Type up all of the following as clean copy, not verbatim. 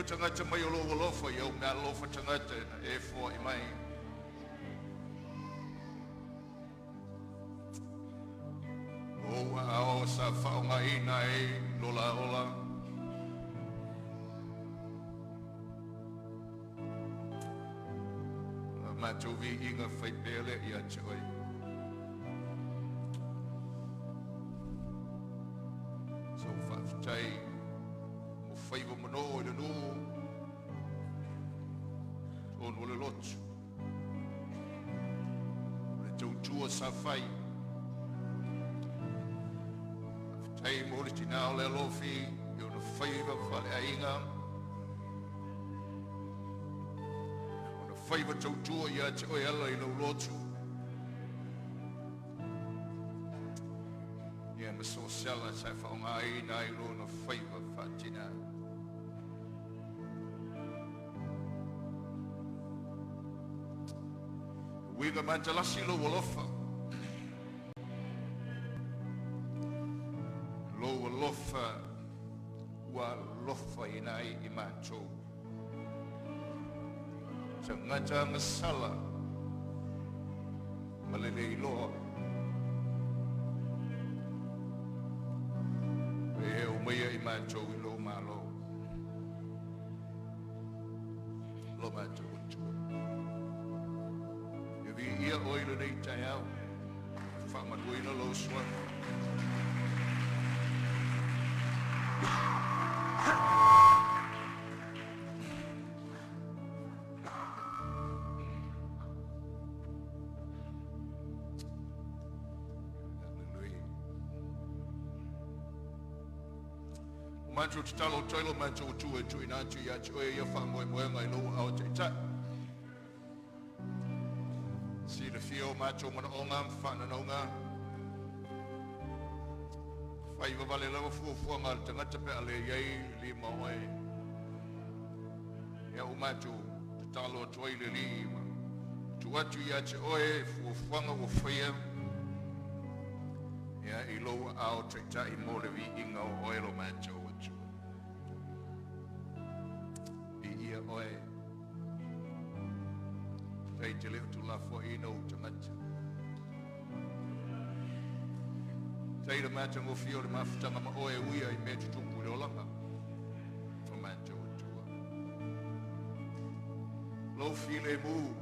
tangata mai o lofa iau mea lofa tangata e fo i mai. O ao sa whaonga ina e lola ola. Mātou vi inga whaipele i atu oi. So whawhitai o whaiva mano i rano tōnu ole lotu. Re tautua sa whai. Whawhitai mo riti nā ole alofi i ona whaiva whale a inga. Whaiva tautua i ate oi ala i lau lotu. Ia ma so sela sa whaonga i nā i rona whaiva whatina. Winga mantalasi lo walofa. Lo walofa wa lofa i nai i mātou. Tangata masala malele loa e o mea i mātou i lo malo lo mātou utua e vi ia oila nei tai au whamaduina lo swan Mancho te talo tailo mancho tu e tu inantu ya tu e ia whangoe moenga i loa au te ta. Si le fio mancho mana onga, whananonga. Whaiva vale lawa fuafuanga al tangata pe ale iei lima oe. Ia o mancho te talo toile lima. Tu atu ya te oe fuafuanga o whaia. Ia i loa au te ta i morevi inga o oe lo mancho. Oe Tei te leo tu la fo ina o tangata Tei ra mata ngo fio re mafutanga ma oe uia i mea tutuku i olanga o mata o tua Lo file mu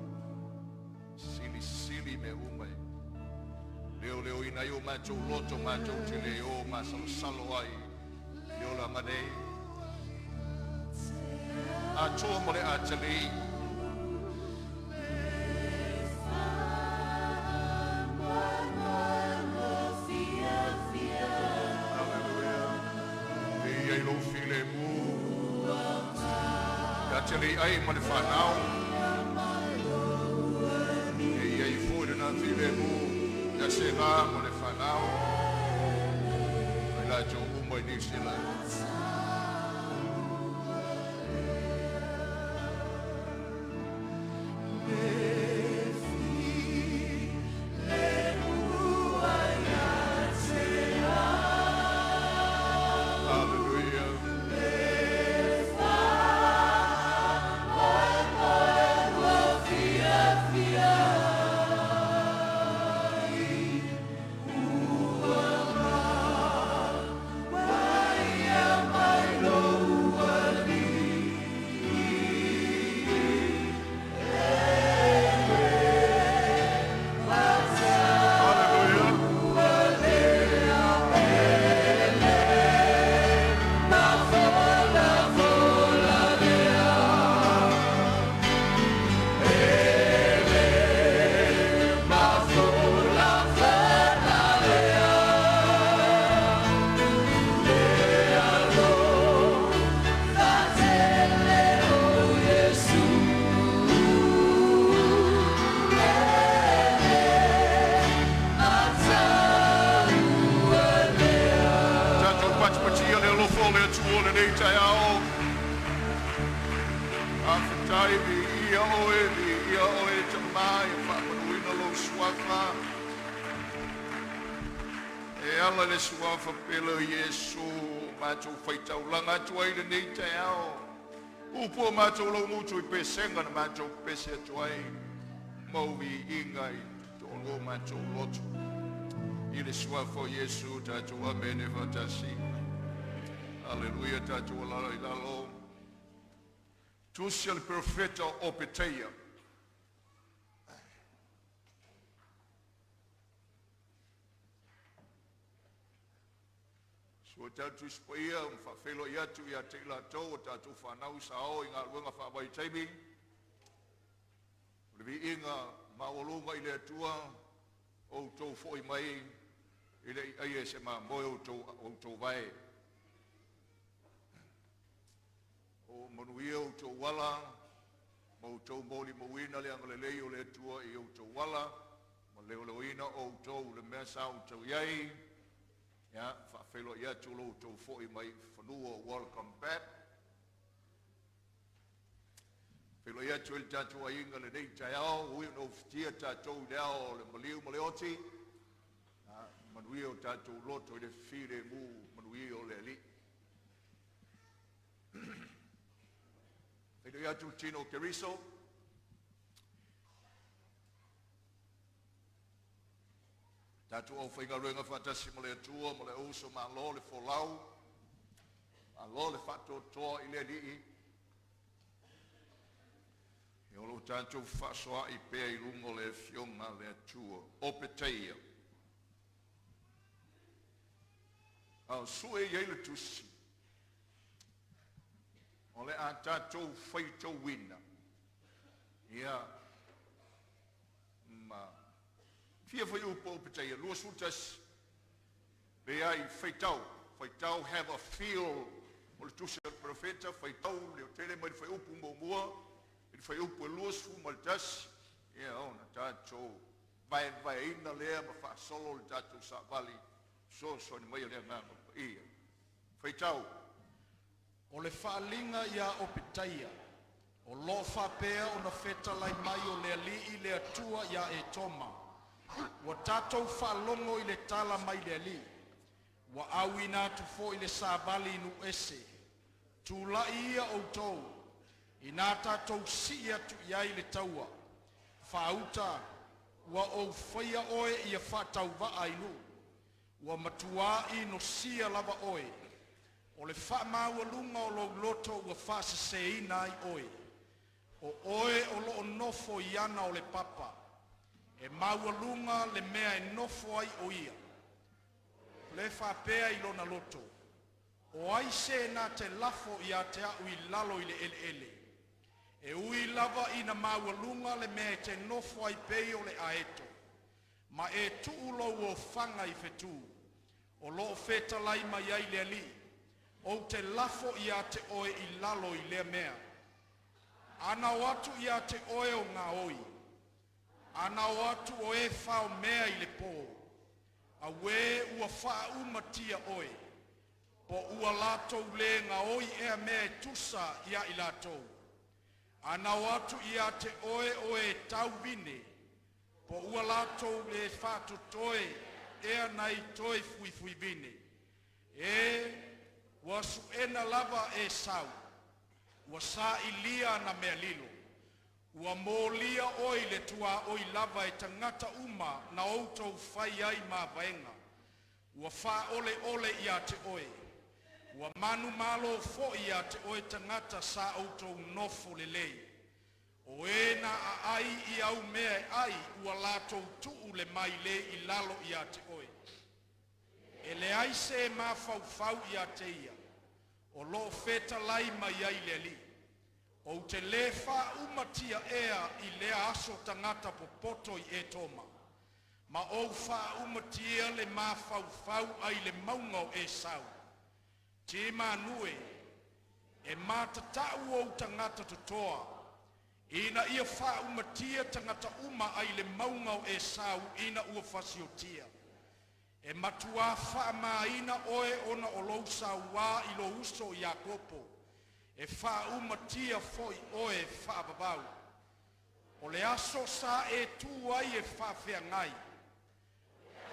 Sili me umai Leo ina yo mata o loto mata o te leo ma salo ai Leo la manei a toa mole a tali. Ia i lo file mu. Ia tali ai mole whanau. Ia i fōre na file mu. Ia se ngā mole whanau. Ia la jo umai ni sila. ala le suafa pelo Yesu matou faitaulanga atu ai le nei te ao Upo macho lo mucho I pesenga na macho pese tuai. Movi ingai to lo macho loto. Il soit for Yesu tatu amene fatasi. Alleluia tatu la ilalo. Tu sia il profeta opeteia. So tatu spoia fa felo yatu ya tela to tatu fanau sao inga luenga fa bai taibi. Lebi inga maolunga ile tua o to foi mai ile ai se ma mo o to vai. O manuia o to wala mo to moli mo wina le angole le o le tua I o to wala mo le o ina o to le mesa o to yai ya fa felo ya to lo to foi mai fanuo welcome back felo ya to il tatu ainga le dei taiao we no ftia tatu dao le moliu molioti manuia o tatu loto le fire mu manuia o le li Felo tu Tino Keriso. Tatu o whainga ruenga whatasi mo le tua, mo le uso ma lo le folau. Ma lo le whato toa I le dii. I olo tatu whasoa I pea I lungo le fionga le tua. Opeteia. Au sue yeile tusi. O le a tātou whaitou wina. Ia. Fia whai upo peteia. Lua sultas. Le ai whaitau. Whaitau have a feel. O le tusa profeta. Whaitau leo tele mai whai upo mua. I whai upo lua su maltas. Ia ona tātou. Vai ina lea ma wha solo le tātou sa vali. So ni mai lea ngāma. Ia. Whaitau. O le whaalinga ia o pitaia, o lo whapea o na wheta lai mai o le ali I le atua ia e toma. Wa tātou whaalongo I le tala mai le ali. Wa awina tu fo I le sābali nu ese. Tu la ia o tau. I nā tātou si atu ia I le taua. Whaauta, wa o whaia oe ia whatau wa ainu. Wa matua I no sia lava oe. O le wha mawalunga o lo loto ua whasa seina I oe. O oe o lo nofo I ana o le papa. E mawalunga le mea e nofo ai o ia. Le whapea I lona loto. O ai se na te lafo I a te au I lalo I le ele ele. E ui lava I na mawalunga le mea te nofo ai pei o le aeto. Ma e tuulo o whanga I fetu. O lo feta lai mai ai le ali. O te lafo I a te oe I lalo I lea mea. Ana watu I a te oe o ngā oi. Ana watu o e whao mea I le pō. A we ua wha umatia oe. Po ua lato le ngā oi ea mea tusa ia I lato. Ana watu I a te oe o e tau bine. Po ua lato le whatu toe ea nai toe fui bine. Wa suena lava e sau. Wa sa ilia na mea lilo. Wa molia oi le tua oi lava e tangata uma na outou whai ai ma vaenga. Wa wha ole I a te oe. Wa manu malo fo I a te oe tangata sa outou nofo le lei. O e na a ai I au mea e ai ua latou tuu le mai le I lalo I a te oe. E le ai se ma fau I a te ia. O lo feta lai mai ai le li. O te le wha umatia ea I lea aso tangata popoto I e toma. Ma o wha umatia le ma fau ai le maungau e sau. Te manue, e matatau o tangata tutoa. Ina ia wha umatia tangata uma ai le maungau e sau ina ua fasiotia. E matua wha maina oe ona o lousa wā I lo uso I a kopo. E wha umatia foi oe wha babau. O le aso sa e tu ai e wha whea ngai.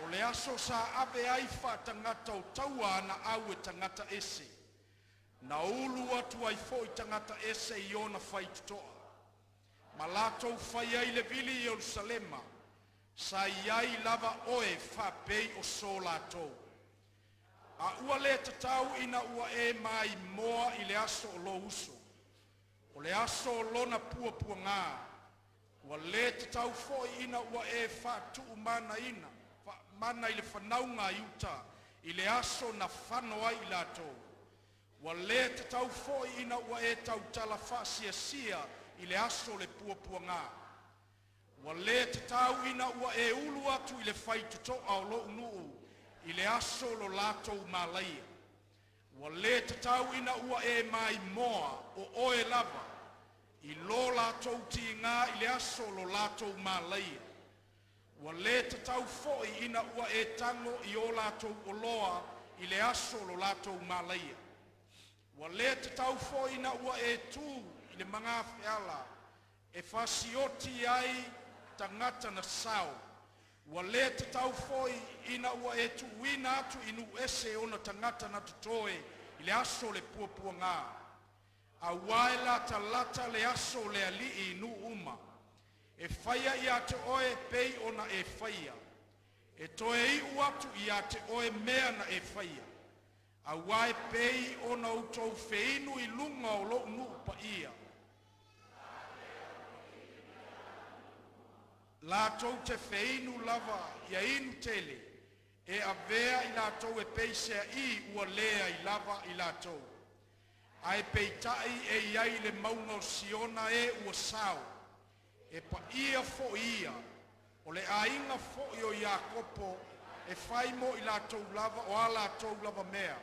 O le aso sa ave ai wha tangata o taua na au e tangata ese. na ulu atu ai fo i tangata ese i ona fai tutoa. Ma latou fai ai le vili Yerusalema, sa iai lava oe fa pei o so latou. A ua le tatau ina ua e mai moa i le aso o lo uso. O le aso o lona pua pua ngā. Ua le tatau foi ina ua e fa tu mana ina. Mana i le whanau ngā iuta i le aso na whanoa i latou. Ua le tatau foi ina ua e tau tala fa sia sia i le aso le pua pua ngā. Ua le tatau ina ua e ulu atu i le whai tutoa o lo unuu i le aso lo latou malaia. Ua le tatau ina ua e mai moa o oe lava i lo latou ti ngā i le aso lo latou malaia. Ua le tatau foi ina ua e tango i o latou o loa i le aso lo latou malaia. Ua le tatau foi ina ua e tu i le mga feala e fasioti ai tangata na sao. Ua le tatau foi ina ua e tu wina atu inu ese ona tangata na tutoe i le aso le pua pua ngā. A wae lata lata le aso le ali inu uma. E whaia i ate oe pei ona e whaia. E toe i uatu i ate oe mea na e whaia. A wae pei ona utou feinu i lunga o lo nu pa ia. Latou te feinu lava ia inu tele. E avea i latou e peisea i ua lea i lava i latou. Ai peitai e iai le maunga o siona e ua sao. E pa ia fo ia. O le ainga fo i o Iakopo e fai mo i latou lava o a latou lava mea.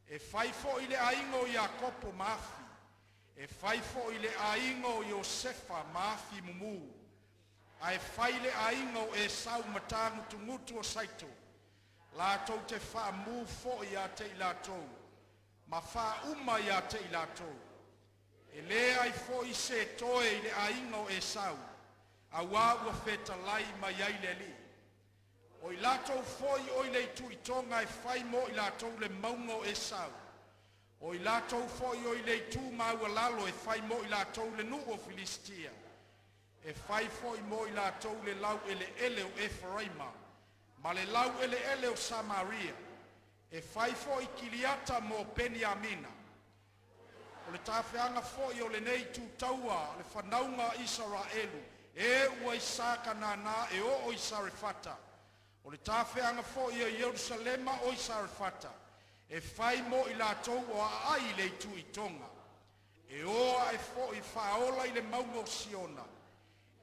E fai fo i le ainga o Iakopo maafi. E fai fo i le ainga o Iosefa maafi mumu. Ai fai le ainga o e sau matangu tungutu o saito. Latou te wha mu fo i a te i latou. Ma wha uma i a te i latou. E le ai fo i se toe i le ainga o e sau. A wawa feta lai ma iai le li. O i latou fo i o i le tu i tonga e fai mo i latou le maunga o e sau. O i latou fo i o i le tu ma ua lalo e fai mo i latou le nu o Filistia. E fai fo i mo i latou le lau ele o Efraima. Ma le lau ele o Samaria. E fai fo i Kiliata mo Beniamina. O le tawhianga fo i o le nei tu taua le whanaunga Israelu. E ua Isaka nana e o Sarefata. O le tawhianga fo i o Jerusalema o Sarefata. E fai mo i latou o ai le tu i tonga. E oa e fo i whaola i le maunga o Siona.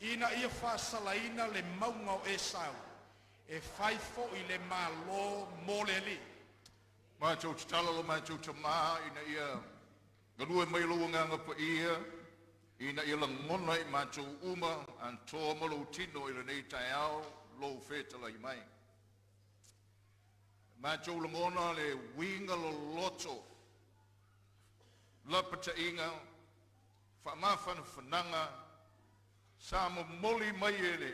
Ina ia whaasalaina le maunga o Esau. E fai fo i le malo mole li. Mātou te talalo, mātou te mā, ina ia ganua mai loa nganga pa ia, ina ia langona i mātou uma, antoa malo tino i le nei tai au, lo whetala i mai. Mātou langona le winga lo loto, lapata inga, whamawhana whananga, sa mo moli mai ele,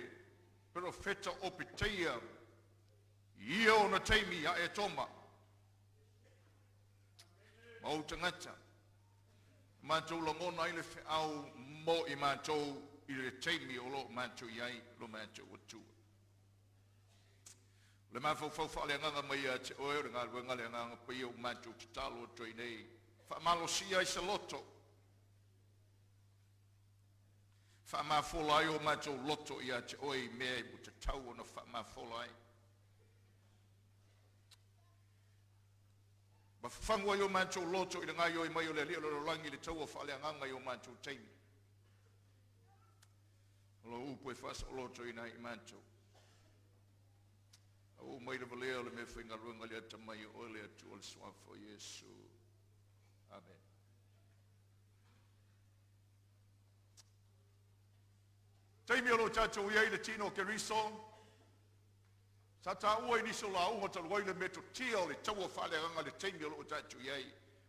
pero feta opiteia, ia o na teimi a e toma. Mau tangata. Mātou langona i le whiau mo i mātou i le teimi o lo mātou iai, lo mātou atua. Le mawhau whale nganga mai a te oe, ngā ruenga le nganga pai o mātou te talo atoi nei. Whamalo sia i sa loto. Whamawholai o mātou loto i a te oe mea i te tau o na whamawholai. Ma whangua i o mātou loto i ngai o i mai o le leo rangi le tau o whale nganga i o mātou teimi. Lo upo e whasa o loto i nai i mātou. O mai le valeo le me whinga runga le ata mai o le atu o le swafo Yesu. Amen. Teimi o lo tātou iei le tino ke riso. Sa tā ua i niso la unga talu waile me to tia o le taua whale anga le teimi o lo tātou iei.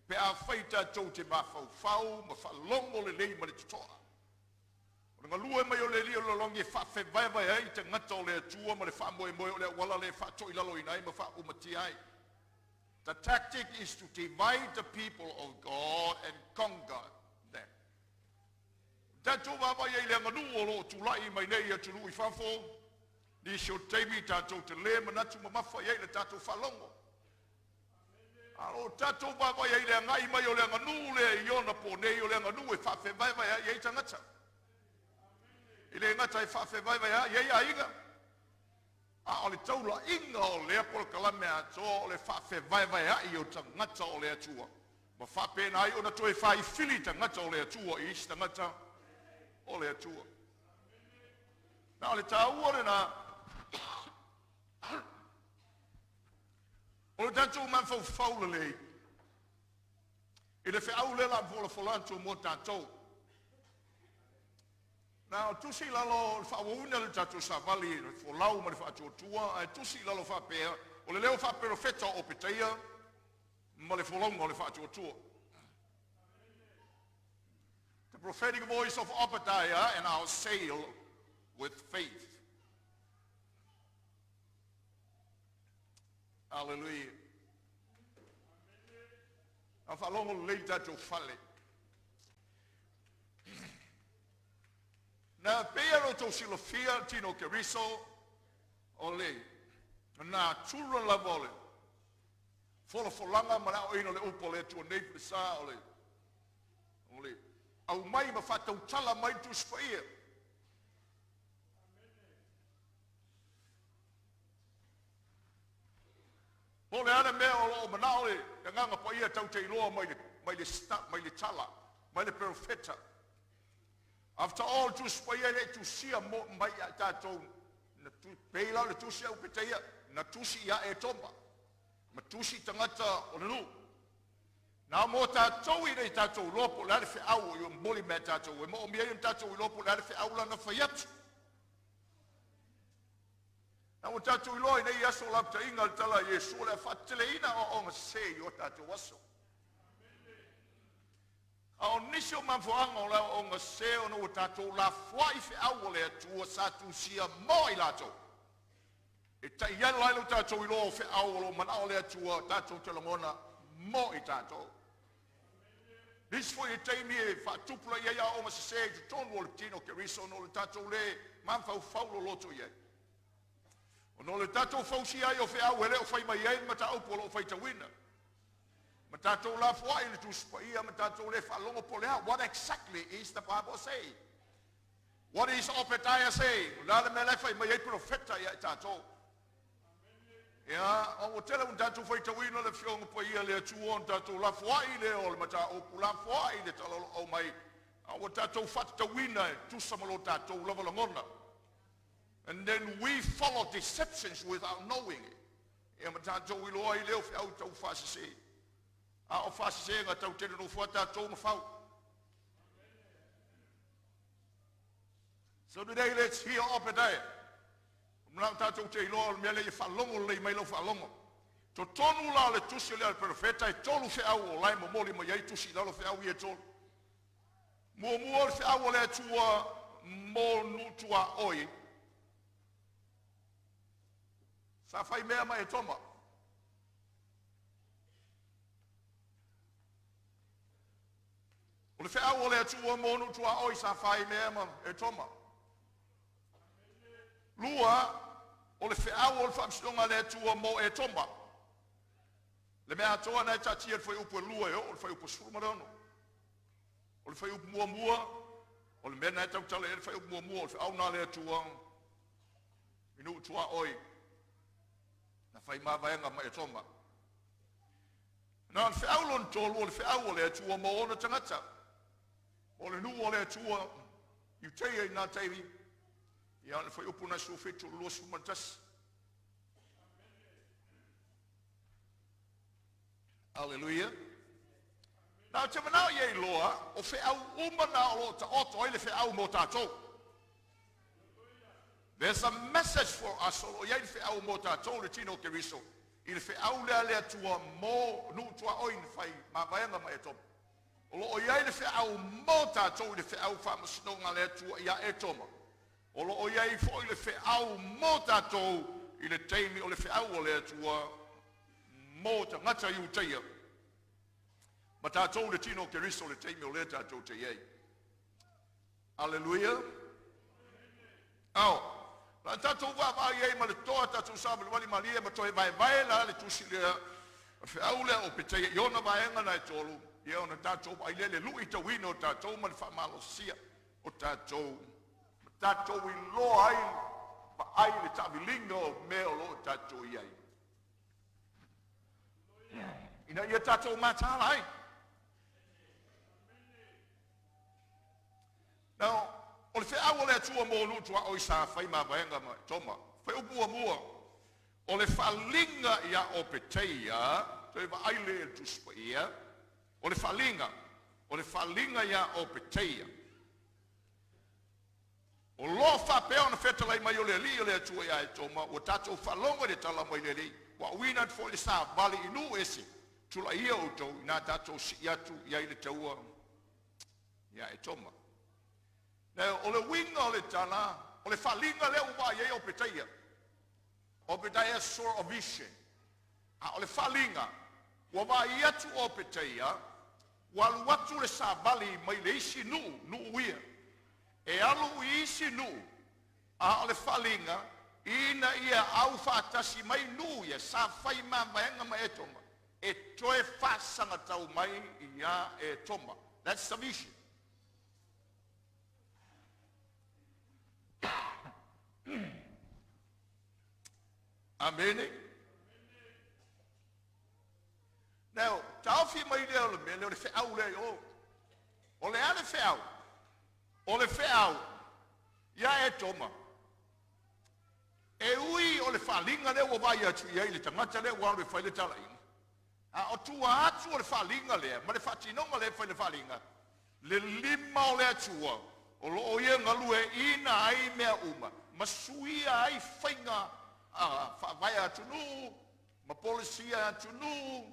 Pe a whai tātou te mawhau whau, ma whalongo le lei ma le tutoa. O ngā lua mai o le lia lo longi whawhe vai vai ai te ngata o le atua ma le whamoe moe o le wala le whato i lalo i nai ma wha umati ai. The tactic is to divide the people of God and conquer them. Tātou wāwai ei le nganu o lo tūlai mai nei a tulu I whafo. Ni sio teimi tātou te le manatu mamafa ei le tātou whalongo. Alo tātou wāwai ei le ngai mai o le nganu le iona po nei o le nganu e whawhe vai ei tangata. I le ngata e whawhe vai ei a inga. A le taula inga o le apol kalame ato o le whawhe vai ai o tangata o le atua. Ma whapena ai o na toi whai fili tangata o le atua I isi tangata o le atua. Nā le tāua re nā o le tātou man whau lei. I le wheau le la mwola wholantu mo tātou. Nā o tusi lalo whauna le tātou savali wholau ma le whaatotua, ai tusi lalo whapea, o le leo whapero feta o peteia, ma le wholonga o le whaatotua. The prophetic voice of Obadiah and our sail with faith. Hallelujah. Ang whalongo le tātou whale. Na pēro tō silofia tino keriso o le. Nā tūra la vole. Fola folanga mana o ino le upo le tua nei pisa o le. O le. Au mai ma whatau tala mai tu spaia. O le ana mea o mana o le. Nganga pa ia tau te iloa mai le tala. Mai le profeta. After all, tu spaya le tu sia mo mai tātou na tu peila le tu sia upeteia na tu sia e tomba. Ma tu si tangata o le nu. Nā mo tātou I le tātou lopo le ale whiau I o moli mea tātou. E mo o mea I tātou I lopo le ale whiau lana whaiatu. Nā mo tātou I loa I nei aso lapta inga le tala Yesu le whatele ina o ngā se I o tātou aso. O nisio manfoanga o lao o ngā se o no tātou la whai whiau le atua sa tu sia mo I lato. E ta ia lailo tātou I loa whiau o lo mana o le atua tātou te langona mo I tātou. Nis fo I teimi e whatupula ia ia o ngā se tu tonu o le tino ke riso no le tātou le manfau whaulo loto ia. O no le tātou whausi ai o whiau e leo whai mai ei mata aupo o whai tawina. Ma tātou la fwai le tuspaia, ma tātou le whalongo polea. What exactly is the Bible saying? What is Obadiah saying? Lala me lai whai mai ei profeta ia tātou. Ia, o tele un tātou whai tawina le whiongo pa ia le atuon tātou la fwai le o le mata opu la fwai le tala o mai. O tātou whata tawina tu samalo tātou lava langona. And then we follow deceptions without knowing it. Ia ma tātou I loa I leo whiau tau whasase. A o whasase ngā tau tene no whata tō mawhau. So today let's hear Obadiah. Mnau tātou te iloa o mele I whalongo lei mai lau whalongo. To tonu la le tusi le al profeta I tolu whiau o lai mo moli ma iei tusi lalo whiau I e tolu. Mua mua le whiau o le atua mo nutua oi. Sa whai mea mai e toma. O le whiau o le atua monu tua oi sa whai mea ma e toma. Lua, o le whiau o le whamsidonga le atua mo e toma. Le mea atoa nei tatia le whai upu e lua e o le whai upu surumarono. O le whai upu mua mua, o le mea nei tautale e le whai upu mua mua, o le whiau na le atua inu tua oi. Na whai mawaenga ma e toma. Nā le whiau lon tolu o le whiau o le atua mo ona tangata. O le nuu o le atua, I teia I nā teiri, I ane whai upuna su whetu lua sumantas. Hallelujah. Nā te manao iei loa, o whiau umana o lo ta oto, I le whiau mo tātou. There's a message for us, o iei le whiau mo tātou, le tino ke riso. I le whiau lea le atua mo nuu tua oin whai mawaenga ma e tomo. O iai le whiau mo tātou I le whiau whamasinonga le atua ia e toma. O iai fo I le whiau mo tātou I le teimi o le whiau o le atua mo ta ngata yu te ia. Ma tātou le tino ke riso le teimi o le tātou te iei. Hallelujah. Au. La tātou wā iei ma le toa tātou sāma le wali malia ma toi vai la le tusi lea. Fe au lea o peteia. Iona vaenga na e tolu. Iona tātou ai le lui ta wino tātou ma le whamalo sia o tātou. Tātou I loa ai. Pa ai le tavilinga o mea o lo tātou iei. Ina ia tātou mātala ai. Now, o le whaau le atua mō lutua o I sa whai mā vaenga ma toma. Whai upua mua. O le whalinga ia o peteia, toi wa aile e tuspa ia. O le whalinga ia o peteia. O lo whapea ona whetalai mai o le li o le atua ia e toma, o tātou whalonga le tala mai le li. Wa uinat fo le sa vali inu esi. Tula ia o tau, ina tātou si atu ia I le taua. Ia e toma. Now, o le winga o le tala, o le whalinga leo wa iei o peteia. O peteia sort of vision. O le whalinga, wa wa iatu o peteia, wa luatu le sa vali mai le isi nu uia. E alu I isi nu, o le whalinga, ina ia au whaatasi mai nu ia, sa whai mā maenga ma e toma. E toe whasanga tau mai ia e toma. That's the vision. Amen. Now, taufi mai leo le mele o le wheau le o. O le ane wheau. O le wheau. Ia e toma. E ui o le whalinga leo o vai atu iei le tangata leo wano le whaile tala inga. O tua atu o le whalinga lea. Ma le whatinonga le whaile whalinga. Le lima o le atua. O lo o ia ngalue ina ai mea uma. Ma suia ai whainga vai atunu, ma policia atunu,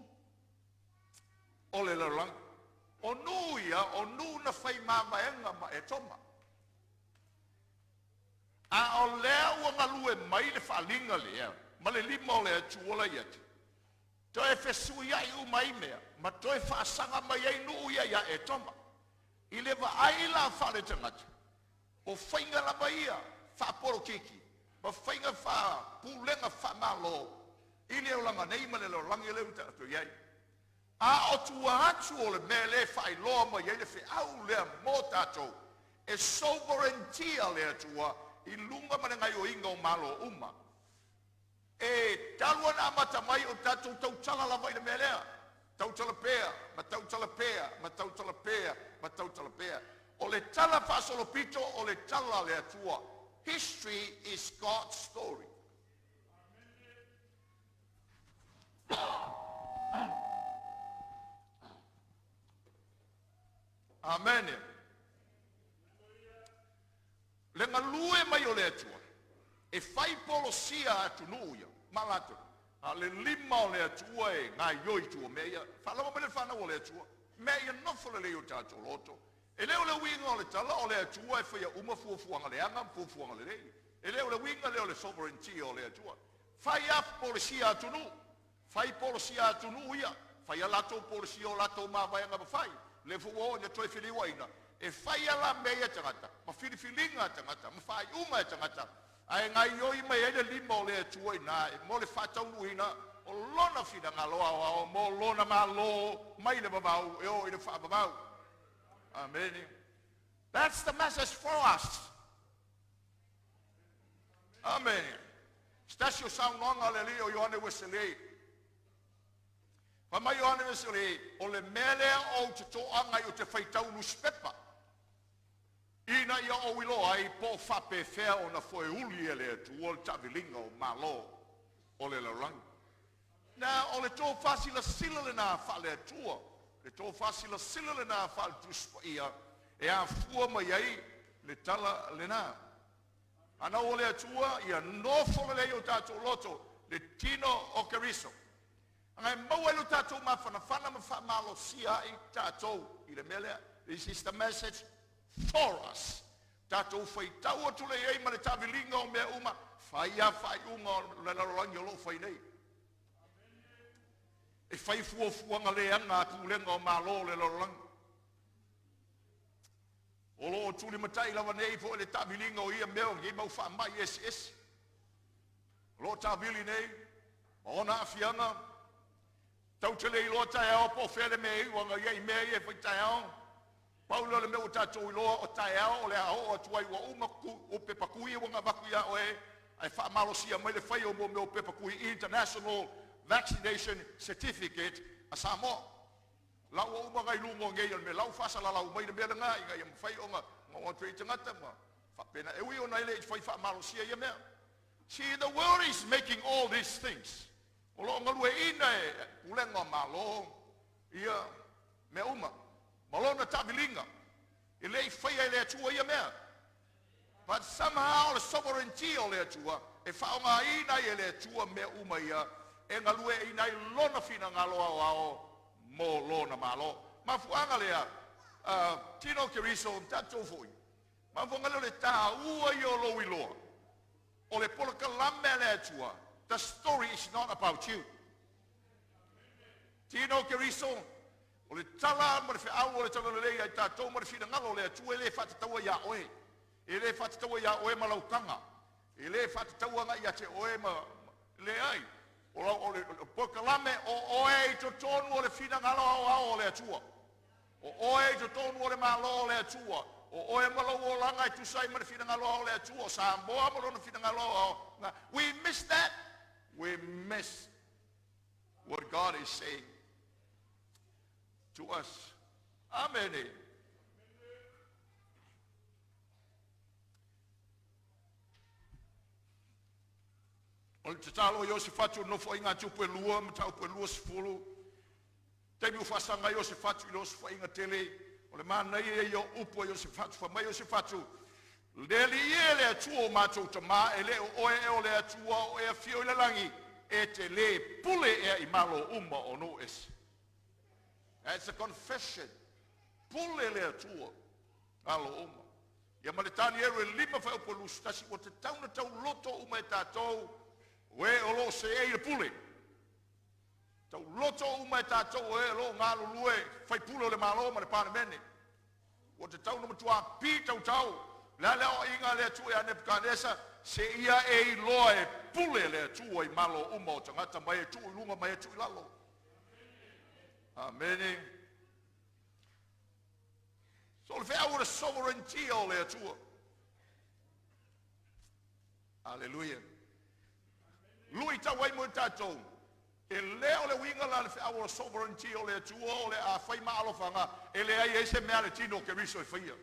o le larang. O nu ia, o nu na whai māmaenga ma e toma. A o lea ua ngalue mai le whalinga lea, ma le lima o le atuola iati. Toi e whesui ai umai mea, ma toi whaasanga mai ei nu ia ia e toma. I le wa aila whale tangata. O whainga la baia, whaaporo kiki. Ma whainga wha, pūlenga wha malo. I leo langa nei ma le lo langi leo tātou iei. A o tua atu o le mea le whai loa ma iei le whi au lea mō tātou. E sovereignty a lea tua, I lunga ma ngai o inga o malo uma. E talua na amata mai o tātou tautala la vai le mea lea. Tautala pēa, ma tautala pēa, ma tautala pēa, ma tautala pēa. O le tala whasolopito o le tala lea tua. History is God's story. Amen. Le ngalue mai o le atua. E fai polosia atu nuia. Malato. Le lima o le atua e ngai yoi tua mea. Whalama me le whana o le atua. Mea nofo le leo tātou loto. E leo le winga o le tala o le atua e whaia uma fuafuanga le anga, fuafuanga le rei. E leo le winga leo le sovereignty o le atua. Whai af polosia atunu. Whai polosia atunu ia. Whai alato polosia o lato mawaianga ma whai. Le fuo ne toi whiliwaina. E whai ala mea tangata. Ma whiliwhilinga tangata. Ma whai uma tangata. Ai ngai yoi mai ele lima o le atua ina. E mo le whataunu ina. O lona whina ngā loa o mo lona mā lo. Mai le babau. E o i le wha babau. Amen. That's the message for us. Amen. Stasio saunonga le li o Ioane Wesley. Wama Ioane Wesley, o le mele o te toanga i o te whaitau newspaper. Ina ia o ilo ai po whape whea o na foe uli e le tuol tavilinga o malo o le laurangi. Na o le tō whasila sila le nā whale atua. Le tō whasila sila le nā whale tuspa ia. E a fua mai ai le tala le nā. Ana o le atua ia nofo le o tātou loto le tino o keriso. Angai maua lo tātou mawhanawhana ma whamalo sia i tātou i le melea. This is the message for us. Tātou whaitau atu le ei ma le tavilinga o mea uma. Whaia whai unga le larangi o lo whai nei. e fai fuafuanga le anga tulenga o malo le lolang. O lo tuli matai lava nei fo le tabilinga o ia meo ngi mau fa mai SS. Lo tabili nei ona afianga tau tele lo tai o po fele me wanga ye me e fai tai o. Paulo le meu tatou lo o tai o le o tuai wa uma o pepakui wanga bakuia o e ai fa malo sia mai le fai o mo pepakui international vaccination certificate a Samoa. Lau o uma ngai lungo ngai me lau fasa la lau mai de bela ngai ngai am fai onga ngo trei tangata ma fa pena e wi ona ile fai fa malo sia ia me. See, the world is making all these things. O lo ngalu e ina e ulenga malo ia me uma. Malo na tabilinga. Ile fai ile tua ia me. But somehow the sovereignty o le tua e fa onga ina ile tua me uma ia e ngalu e ina lona fina ngalo ao mo lona malo. Ma fuanga lea tino keriso tato foi. Ma fuanga le ta ua yo lo iloa. O le polaka lame le tua. The story is not about you. Tino keriso o le tala ma le au o le tala le ai tato ma le fina ngalo le tua le fatataua ya oe. E le fatataua ya oe malaukanga. E le fatataua nga ia te oe ma le ai. O le pokalame o oe to tonu o le fina ngalo au o le atua. O oe to tonu o le malo o le atua. O oe malo o langa i tu sai ma le fina ngalo au le atua. Sa moa malo na fina ngalo au. We miss that. We miss what God is saying to us. Amen. O te talo Iosefatu no fo inga tupu lua, matau pu lua sifulu. Temi ufasanga Iosefatu fo inga tele. O le mana ia yo upu Iosefatu, fa mai Iosefatu. Leli ele atua o matou tama, ele oe o le atua o e fio le langi, e te le pule e i malo uma o no es. It's a confession. Pule le atua, malo uma. Ia maletani eru e lima fa upo lustasi, o te tauna tau loto uma e tatou, we o lo se e pule. Tau loto uma e tatou e lo ngalo lue, fai pule le malo ma le pane mene. O te tauna matua pi tau. Lale o inga le atua e Nebukadnesa, se ia e loa e pule le atua i malo uma o tangata mai e tui lunga mai e tui lalo. Amen. So le fea ura sovereignty o le atua. Hallelujah. Lui ta wai mo tatou. E leo le winga la le fea ura sovereignty o le atua o le a fai maalofanga. E le ai e se mea le tino ke riso e faia.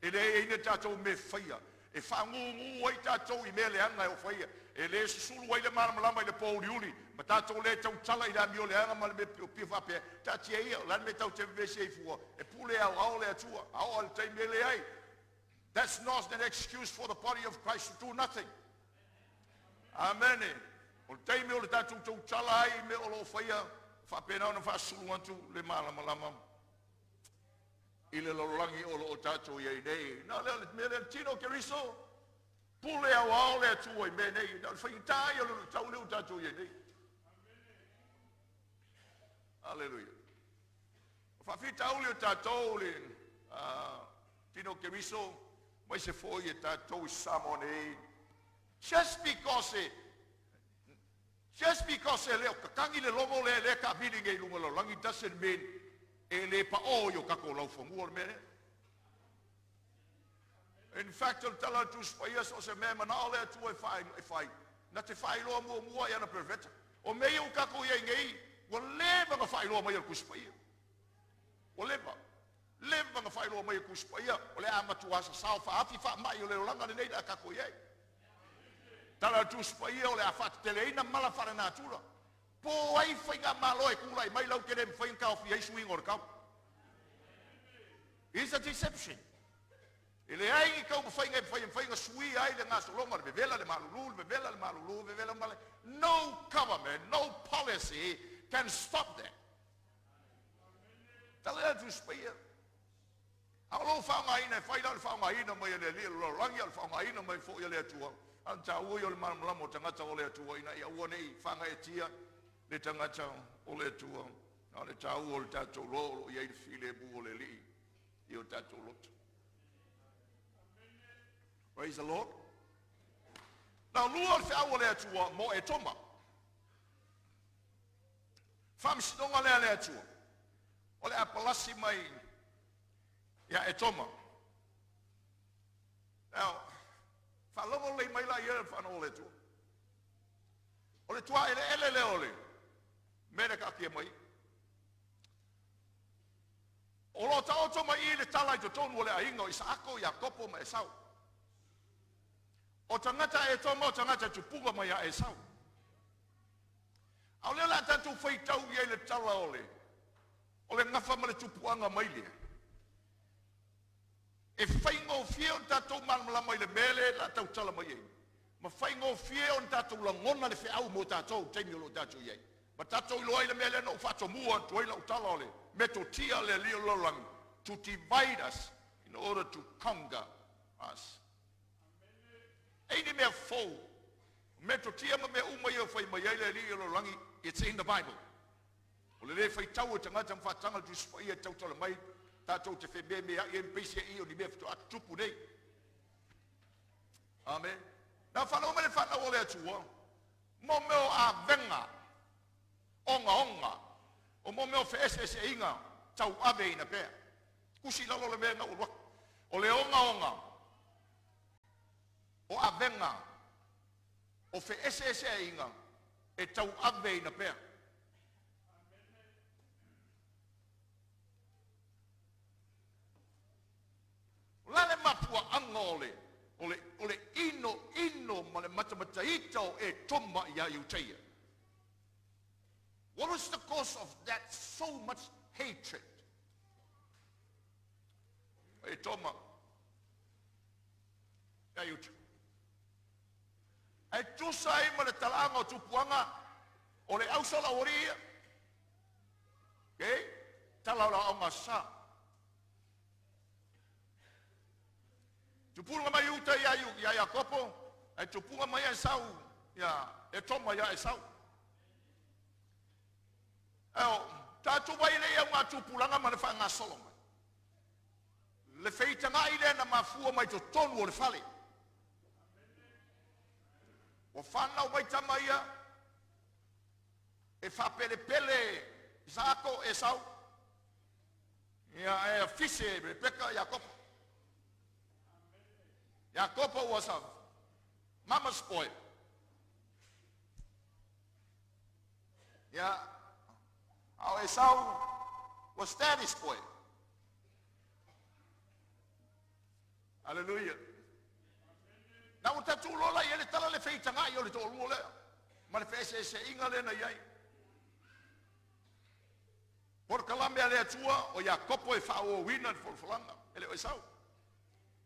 E le e ina tatou me faia. E whangungu ai tatou I mele anga o faia. E le susulu ai le malamalama I le pōriuli. Ma tatou le tau tala I le amio le anga ma le me pia whapea. Tati e ia, lan me tau te vese e fua. E pule au le atua. Au al te mele ai. That's not an excuse for the body of Christ to do nothing. Amen. O te me o le tatou tau tala ai me o lo faia. Whapea na whasulu antu le malamalama. I le lorangi o lo tatou I nei. Na le mele tino ke riso. Pule au le atua I me nei. Na whaintai o lo tau leo tatou I nei. Hallelujah. Whawhita au leo tatou le tino ke riso. Mai se foi e tatou samone. Just because leo kakangi le lomo le ka bilinga I lunga lorangi doesn't mean e le pa o yo kako lau fongu mene. In fact, el tala tu spaias o se mema na ole tu e fai. Na te fai loa mua ia na perveta. O mei o kako ia ngei, wa leva nga fai loa mai al kuspaia. O leva. Leva nga fai loa mai al kuspaia. O le amatu asa sao fa afi fa mai o le olanga le nei da kako ia. Tala tu spaia o le afat teleina mala fara natura. Po ai whainga malo e kula I mai lau kere mwhainga kao fi aisu ingor kau. It's a deception. E le ai I kau mwhainga sui ai le ngā solonga le bevela le malulu, bevela male. No government, no policy can stop that. Tala tu spaia. Alo whaunga ina, whaila le whaunga ina mai le lilo rangi al whaunga ina mai fo ia le atua. Anta ui o le malamamo tangata o le atua ina ia ua nei whanga e tia. le tangata o le tua, na le tau o le tatou lo, iei le file bu o le li, i o tatou loto. Praise the Lord. Now, lua le whiau o le atua mo e toma. Whamsidonga le atua. O le apalasi mai ia e toma. Now, whalongo le mai la ia whanau le tua. O le tua ele le ole. Mene ka kia mai. O lo ta oto mai i le tala i to tonu o le ainga o Isaako, Iakopo ma Esau. O tangata e toma o tangata tupunga mai a Esau. Au le la tatu whaitau i le tala ole. O le ngafa ma le tupuanga mai lea. E whaingo fie o tatou malama i le mele la tau tala mai ei. Ma whaingo fie o tatou la ngona le whiau mo tatou, teimi o lo tatou iei. Ma tatou i loa i le mele no whato mua tuai la utala ole. Me to tia le lio lolang. To divide us in order to conquer us. Eini mea fou. Me to tia ma me umai o whai mai le lio lolangi. It's in the Bible. O le whai tau o tangata mwhatanga tu spai e tau tala mai. Tatou te wheme mea i mpese i o ni mea fito atupu nei. Amen. Nā whanau mele whanau o le atua. Mo meo a venga. Onga. O mo meo whe ese inga. Tau ave ina pēr. Kusi lalo le mea ngau wak. O le onga. O a venga. O whe ese inga. E tau ave ina pēr. Lale mapua anga ole ino ma le matamataita o e toma ia iuteia. What was the cause of that so much hatred? E toma ia iuteia. E tusa ai ma le talanga o tupuanga o le ausala oria. Okay? Talaula o ngasa. Tupunga mai uta ia Iakopo, e tupunga mai Esau, ia e toma ia Esau. Eo, tatu vai le ia ngā tupulanga ma le wha ngā soloma. Le feitanga i le na mafua mai to tonu o le whale. O whanau mai tama ia, e whapele Isaako Esau, ia e fise Rebecca Iakopo. Jacob was a mama's boy. Yeah. Our Esau was daddy's boy. Hallelujah. Now tatu lola yele tala le feitanga yo le tolu le. Ma le fese se inga le na yai. Por Colombia le atua o Jacob e fa o winner for flanga. Ele Esau.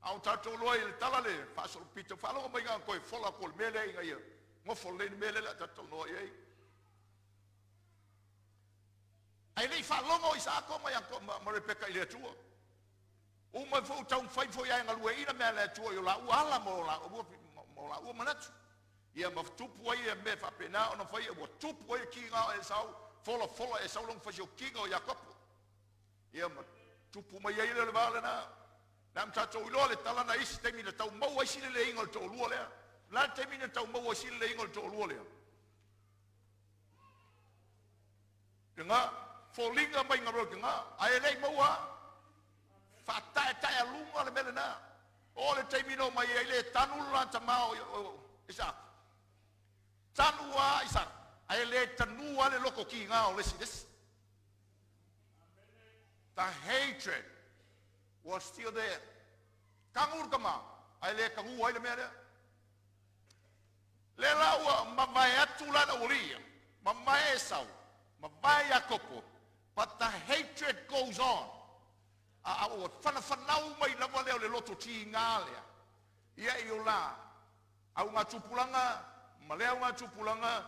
Au tatou loa i le tala le, whaasolo pita, whaaloga mai ngā koe whola ko le mele inga ia. Ngofo le ni mele la tatou loa i ei. Ai nei whaaloga o Isaako mai ma Rebecca i le atua. O mai fau tau mwhai fo ia ngalua ina mea le atua i o la ua ala mo la ua manatu. Ia ma tupu ai e me whapena ona whai e wa tupu ai ki ngā e sau, whola e sau long whasi o kinga o Iakopo. Ia ma tupu mai ai le wale na. Nam tatou iloa le tala na isi teimi na tau maua isi le ingo le tō lua lea. La teimi na tau maua isi le ingo le tō lua lea. Ke ngā, fōlinga mai ngā roa ke ngā, ae lei maua, whatae alunga le mele nā. O le teimi no mai e le tanu la tamao isa. Tanua isa, ae le tanua le loko ki ngā o lesi desi. The hatred was still there. Kangur kama, ai le kangu ai le mea lea. Le laua, mamae atu lana uria, mamae Esau, mamae Jakopo, but the hatred goes on. O whanau mai lava leo le loto ti ngā lea. Ia i o la, au ngā tupulanga, maleo ngā tupulanga,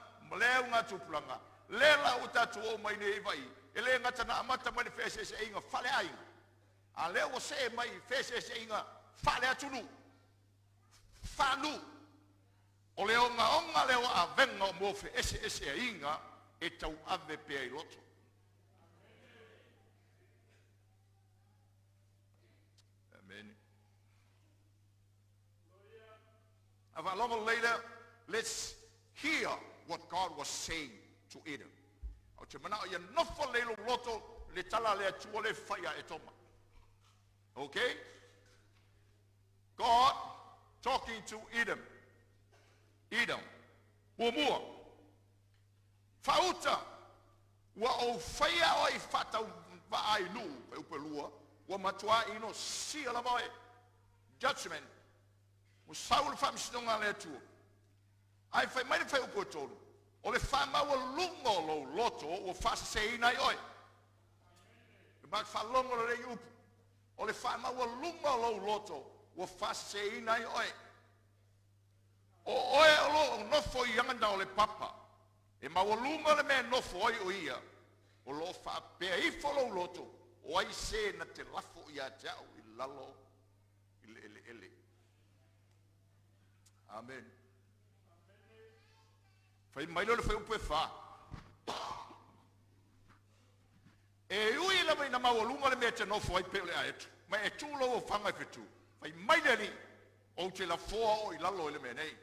le lau tatu o mai ne iwai, e le ngata na amata mai le whese se inga, whale ainga. A leo se mai fese se inga whale atunu. Whanu. O leo onga leo a venga mo fe ese inga e tau ave pea I loto. Amen. A little later, let's hear what God was saying to Adam. O te mana ia nofa lelo loto le tala le atua le whaia e toma. Okay? God talking to Adam. Adam, ua mua. Whauta, ua o whaia o I whatau vaai nu, pe upelua, ua matua ino sia la moe. Judgment. Ua saul whamisinonga le atua. Ai whai mai le whai upo tolu. O le whama ua lungo lo loto, ua whasa se ina I oi. Le mak whalongo le rei upu. O le whama ua lungo lo loto, ua whasa se ina I oi. O oe o lo nofo I angana o le papa. E mawalunga le mea nofo oi o ia. O lo wha pea I folo loto. O ai se na te lafo I a tau I lalo I le ele ele. Amen. Fai mailo le fai upe wha. E ui la mai na mawalunga le mea te nofo ai peo le a etu. Ma e tu lo o whanga I petu. Fai maile li. O te la foa o I lalo I le mea nei.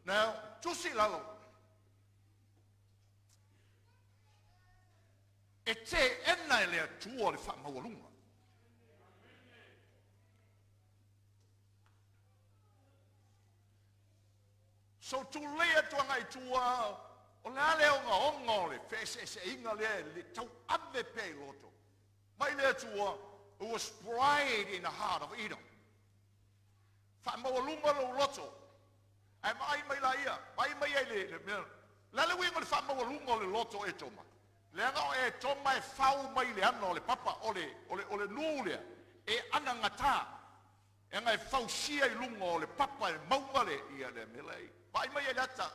Now, tusi lalo. E te ena e lea tua le wha mawalunga. So tu lea tua ngai tua, o le ale o ngā onga le whese se inga le tau ave pei loto. Mai lea tua, who was pride in the heart of Edom. Wha mawalunga lo loto. Ai mai la ia, mai le la le wingo le wha mawalunga le loto e toma. Le anga e toma e whau mai le ano le papa o le nulea. E ana ngata. E ngai whau sia I lunga o le papa e maunga le ia le melei. Mai le ata.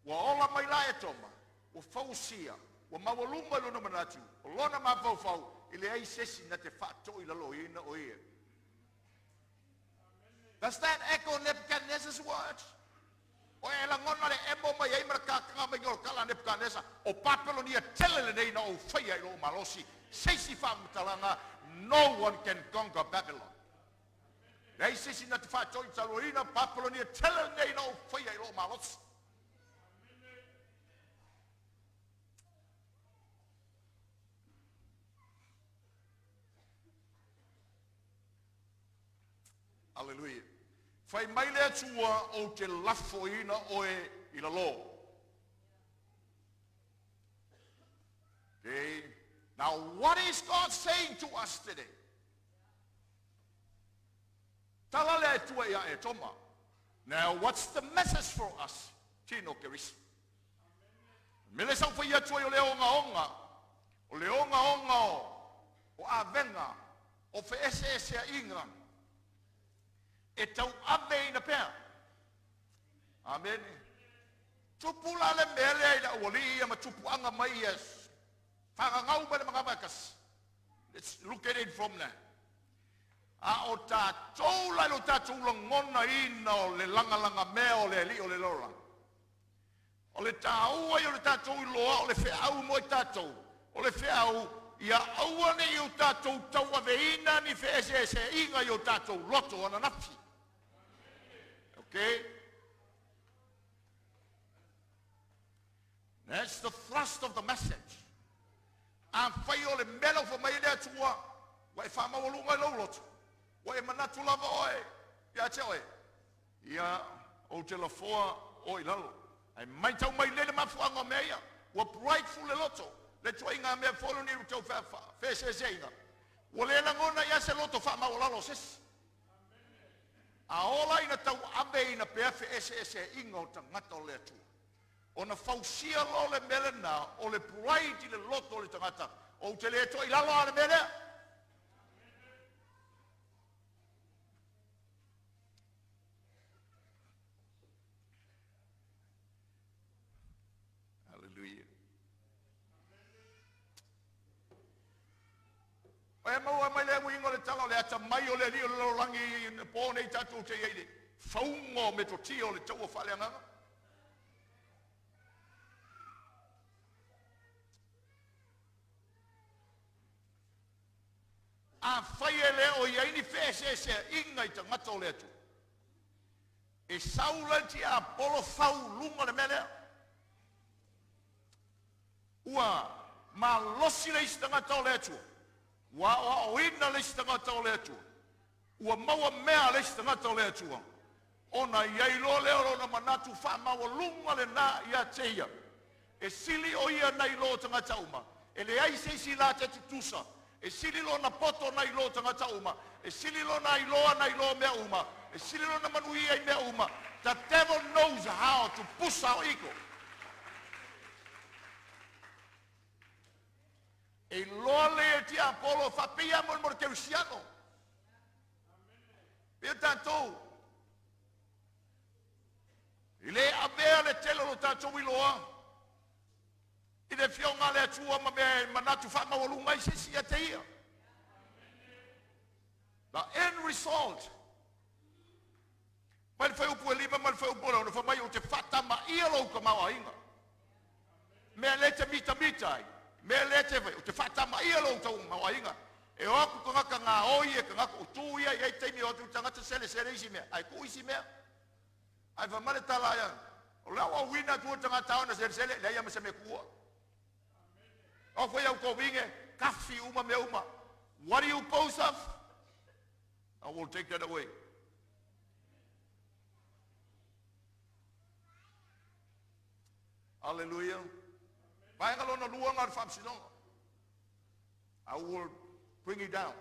Wa ola mai la e toma. Wa whau sia. Wa mawalunga lo na manatu. O lona ma whau. Ile ai sesi na te whato I lalo ina o ia. Does that echo Nebuchadnezzar's words? O e la ngona le emo mai ai marakakanga mai ngol kala Nebuchadnezzar. O Babylonia telele nei na o whaia I lo malosi. Seisi whamutalanga, no one can conquer Babylon. Nei seisi na te whato I taloina, Babylonia telele nei na o whaia I lo malosi. Hallelujah. Fai mai lea tua o te lafo ina oe I la lo. Okay. Now what is God saying to us today? Tala lea tua ia e toma. Now what's the message for us? Tino keris. Mele sau fai ia tua I o leo onga. O leo onga o avenga. O fe ese a inga. E tau ave ina pea. Amen. Tupu la le mele ina uali ia ma tupu anga mai yes. Whakangau ba le mga bakas. Let's look at it from there. A o tātou lai lo tātou langona ina o le langa mea o le li o le lora. O le tāua I o le tātou I loa o le whiau mo I tātou. O le whiau ia aua ne I o tātou tau aveina ni wheese inga I o tātou loto ana nafi. Okay? That's the thrust of the message. Ang whai o le melo wha mai lea tua, wai whamawalunga I laulotu. Wai manatu lava oe. Ia te oe. Ia o te lafoa o I lalo. Ai mai tau mai lele mafuanga mea. Wa prideful le loto. Le tua inga mea folo ni rutau whawha. Whese se inga. Wa le langona ia se loto whamawalalo ses. A ola ina tau abe ina peafe ese inga o tangata o le atua. O na fausia lo le mele na, o le pride le loto o le tangata. O te le to I lalo a le mele. Hallelujah. E maua mai le wingo le tala le ata mai o le li o le lorangi po nei tatu te yeide. faungo me to tio le tau whaleanga. A whaia leo i aini whese se inga I tangata o lea tu. E saulanti a polo whau lunga le melea. Ua ma losi le istangata o lea tu. Wa o ina le istangata o lea tu. Ua maua mea le istangata o lea tu. Ona iai lo leo na manatu wha maua lunga le na ia teia. E sili o ia nei lo tangata uma. E le ai se la te tutusa. E sili lo na poto nei lo tangata uma. E sili lo na iloa nei lo mea uma. E sili lo na manuia I mea uma. The devil knows how to push our ego. E loa le ti Apollo fa pia mo mo keusiano. Pia tanto. Ile avea le telo lo tanto wiloa. Ide fionga le tua ma be manatu fa ma wolunga I sisi ya teia. The end result. Mal foi upu lima mal foi upu no fa mai o te fata ma ia lo ka ma inga. Me le te mita mitai. Me le te o te fata ma ia lo tau ma inga. E o ku ka nga oi e ka ko tu ia e te mi o tu tanga te sele isi me. Ai ku isi me. Ai va male tala ya. O la o wina tu tanga tau na sele le ia me se me ku. O foi au ko vinge kafi uma me uma. What do you post of? I will take that away. Hallelujah. Vai ngalona luanga ar famsino. I will bring it down.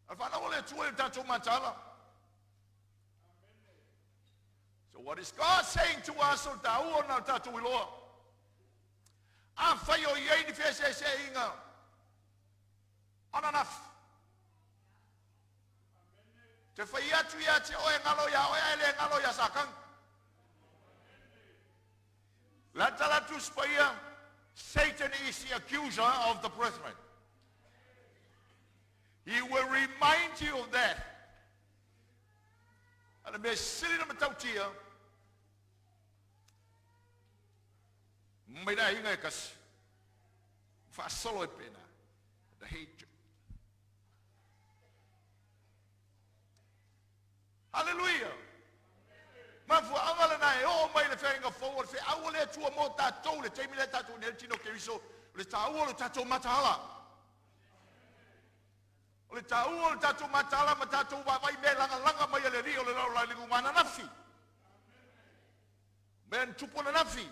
Alfa na ole tuwe tatu matala. So what is God saying to us o tau na tatu iloa? A fai o iei ni fese se inga. Ananaf. Te fai atu ia te oe ngalo ya oe ele ngalo ya sakang. Latalatus paia, Satan is the accuser of the brethren. He will remind you of that. And me sili na matautia. Mai na inga kas. Fa solo e pena. The hate. Hallelujah. Mafu angala na e o mai le whenga forward fe au le tua mo tātou le teimi le tātou ne tino ke riso le tāua le tātou matahala. Le tāua le tātou matahala ma tātou wawai me langa mai le rio le lau la lingu mana nafi. Men tupu na nafi.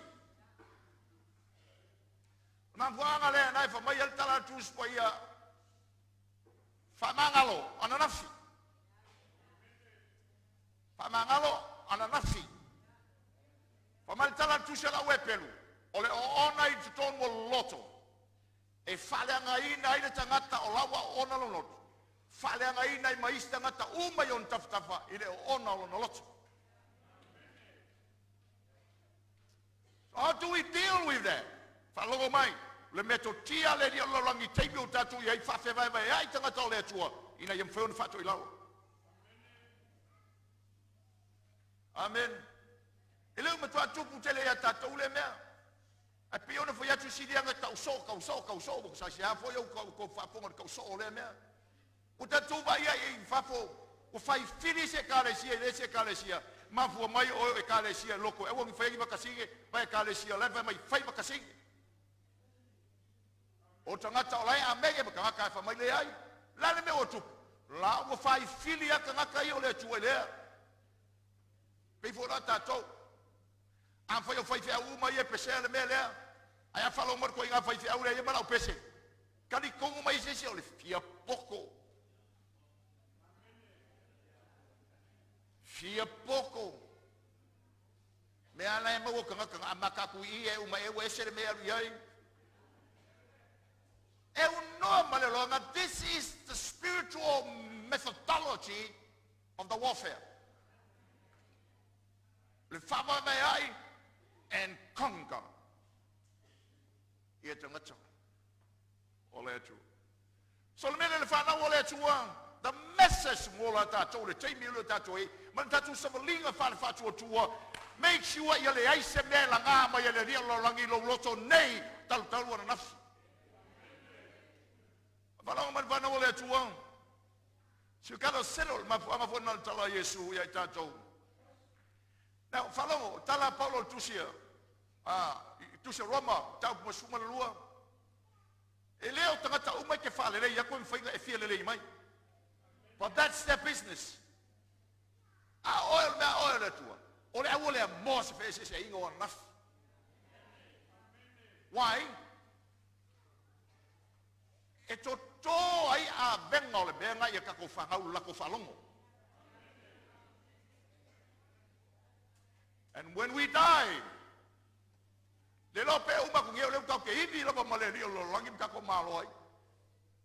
Mafu angala na e fa mai el tala tus pa ia fa mangalo ana nafi. Fa mangalo ana nafi. Pamaltala tusia la wepelu. Ole o ona I tuton mo loto. E faleanga ina I le tangata o lawa ona lo loto. Faleanga ina I mais tangata uma yon taftafa I le ona lo loto. So how do we deal with that? Falogo mai. Le meto tia le ria lo langi teibi o tatu I fafe vai vai ai tangata o le atua. Ina yam feon fatu I lau. Amen. Ele o matua tupu tele ya tatou le mea. A piona foi atu sirianga tau so ko sa sia foi o ko fa ponga ko so le mea. O tatou vai ai fafo o fai finish e kalesia le se kalesia. Ma fu mai o e kalesia loko. E wongi fai makasinge vai kalesia le mai fai makasinge. O tangata o lai a mege maka fa mai le ai. La le me o tupu. La o fai filia kanga I o le tuelea. Before that tatou. Am fai o fai fea uma I e pese le mea lea. Ai a falo mar ko inga fai fea ure I e mana o pese. Kali kongu mai se o le fia poko. Fia poko. Mea la e mau kanga amakaku I e uma e wese le mea riai. E normal longa. This is the spiritual methodology of the warfare. Le fava me ai and conquer. Ia tangata. Ole atu. So le mele le fana ole atu. The message mola tātou le teimi le tātou e, man tātou samalinga whare whātua tua, make sure ia le aise mea la ngā mai ia le ria lo rangi lo loto nei, talu ana nafsi. Whanau man whanau le atua, so you gotta settle, ma whanau tala Yesu ia i tātou. Now, whanau, tala Paulo tusia, tusia Roma, tau masuma lua, e leo tangata umai ke whalele, ia koe mwhainga e fia lele i mai. But that's their business. Oil mea oil atua. O le awole a mo se whese se ingo ana nafi. Why? E to ai a venga o le benga ia kako whangau lako whalongo. And when we die, le lope umaku ngeo leo tau ke hidi lapa maleri o lo langim kako malo ai.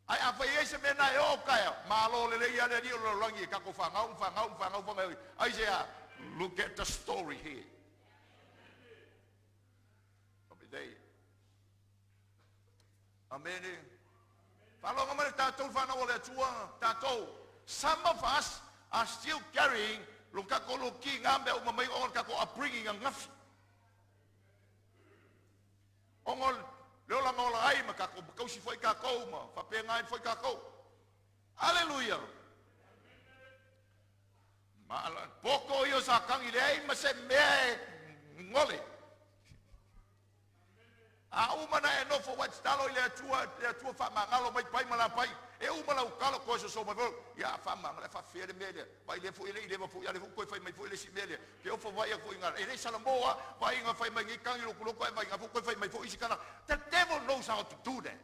Ai a whai eise mena e o kaya, malo le lei ane rio lo langi kako whangau. Ai se a, look at the story here. Amen. Whalonga mare tātou whanau le atua, tātou. Some of us are still carrying lo kako lo ki ngambe o mamai o kako upbringing ang ngafi. Ongol, leo la ngola ai ma kako kausi foi kako ma, whapea ngai foi kako. Hallelujah. Ma poko io sa kangi le ai ma se me ngole. A umana e no fo wat stalo le atua fa mangalo mai pai mala pai. E umala ukalo ko so ma vo. Ya fa mangala fa fere mele. Pai le fo ile fo ya le fo ko fa mai fo ile si mele. Ke o fo vai ko inga. E le salamoa vai inga fa mai kangi lo ko vai inga fo ko fa mai fo isi kana. The devil knows how to do that.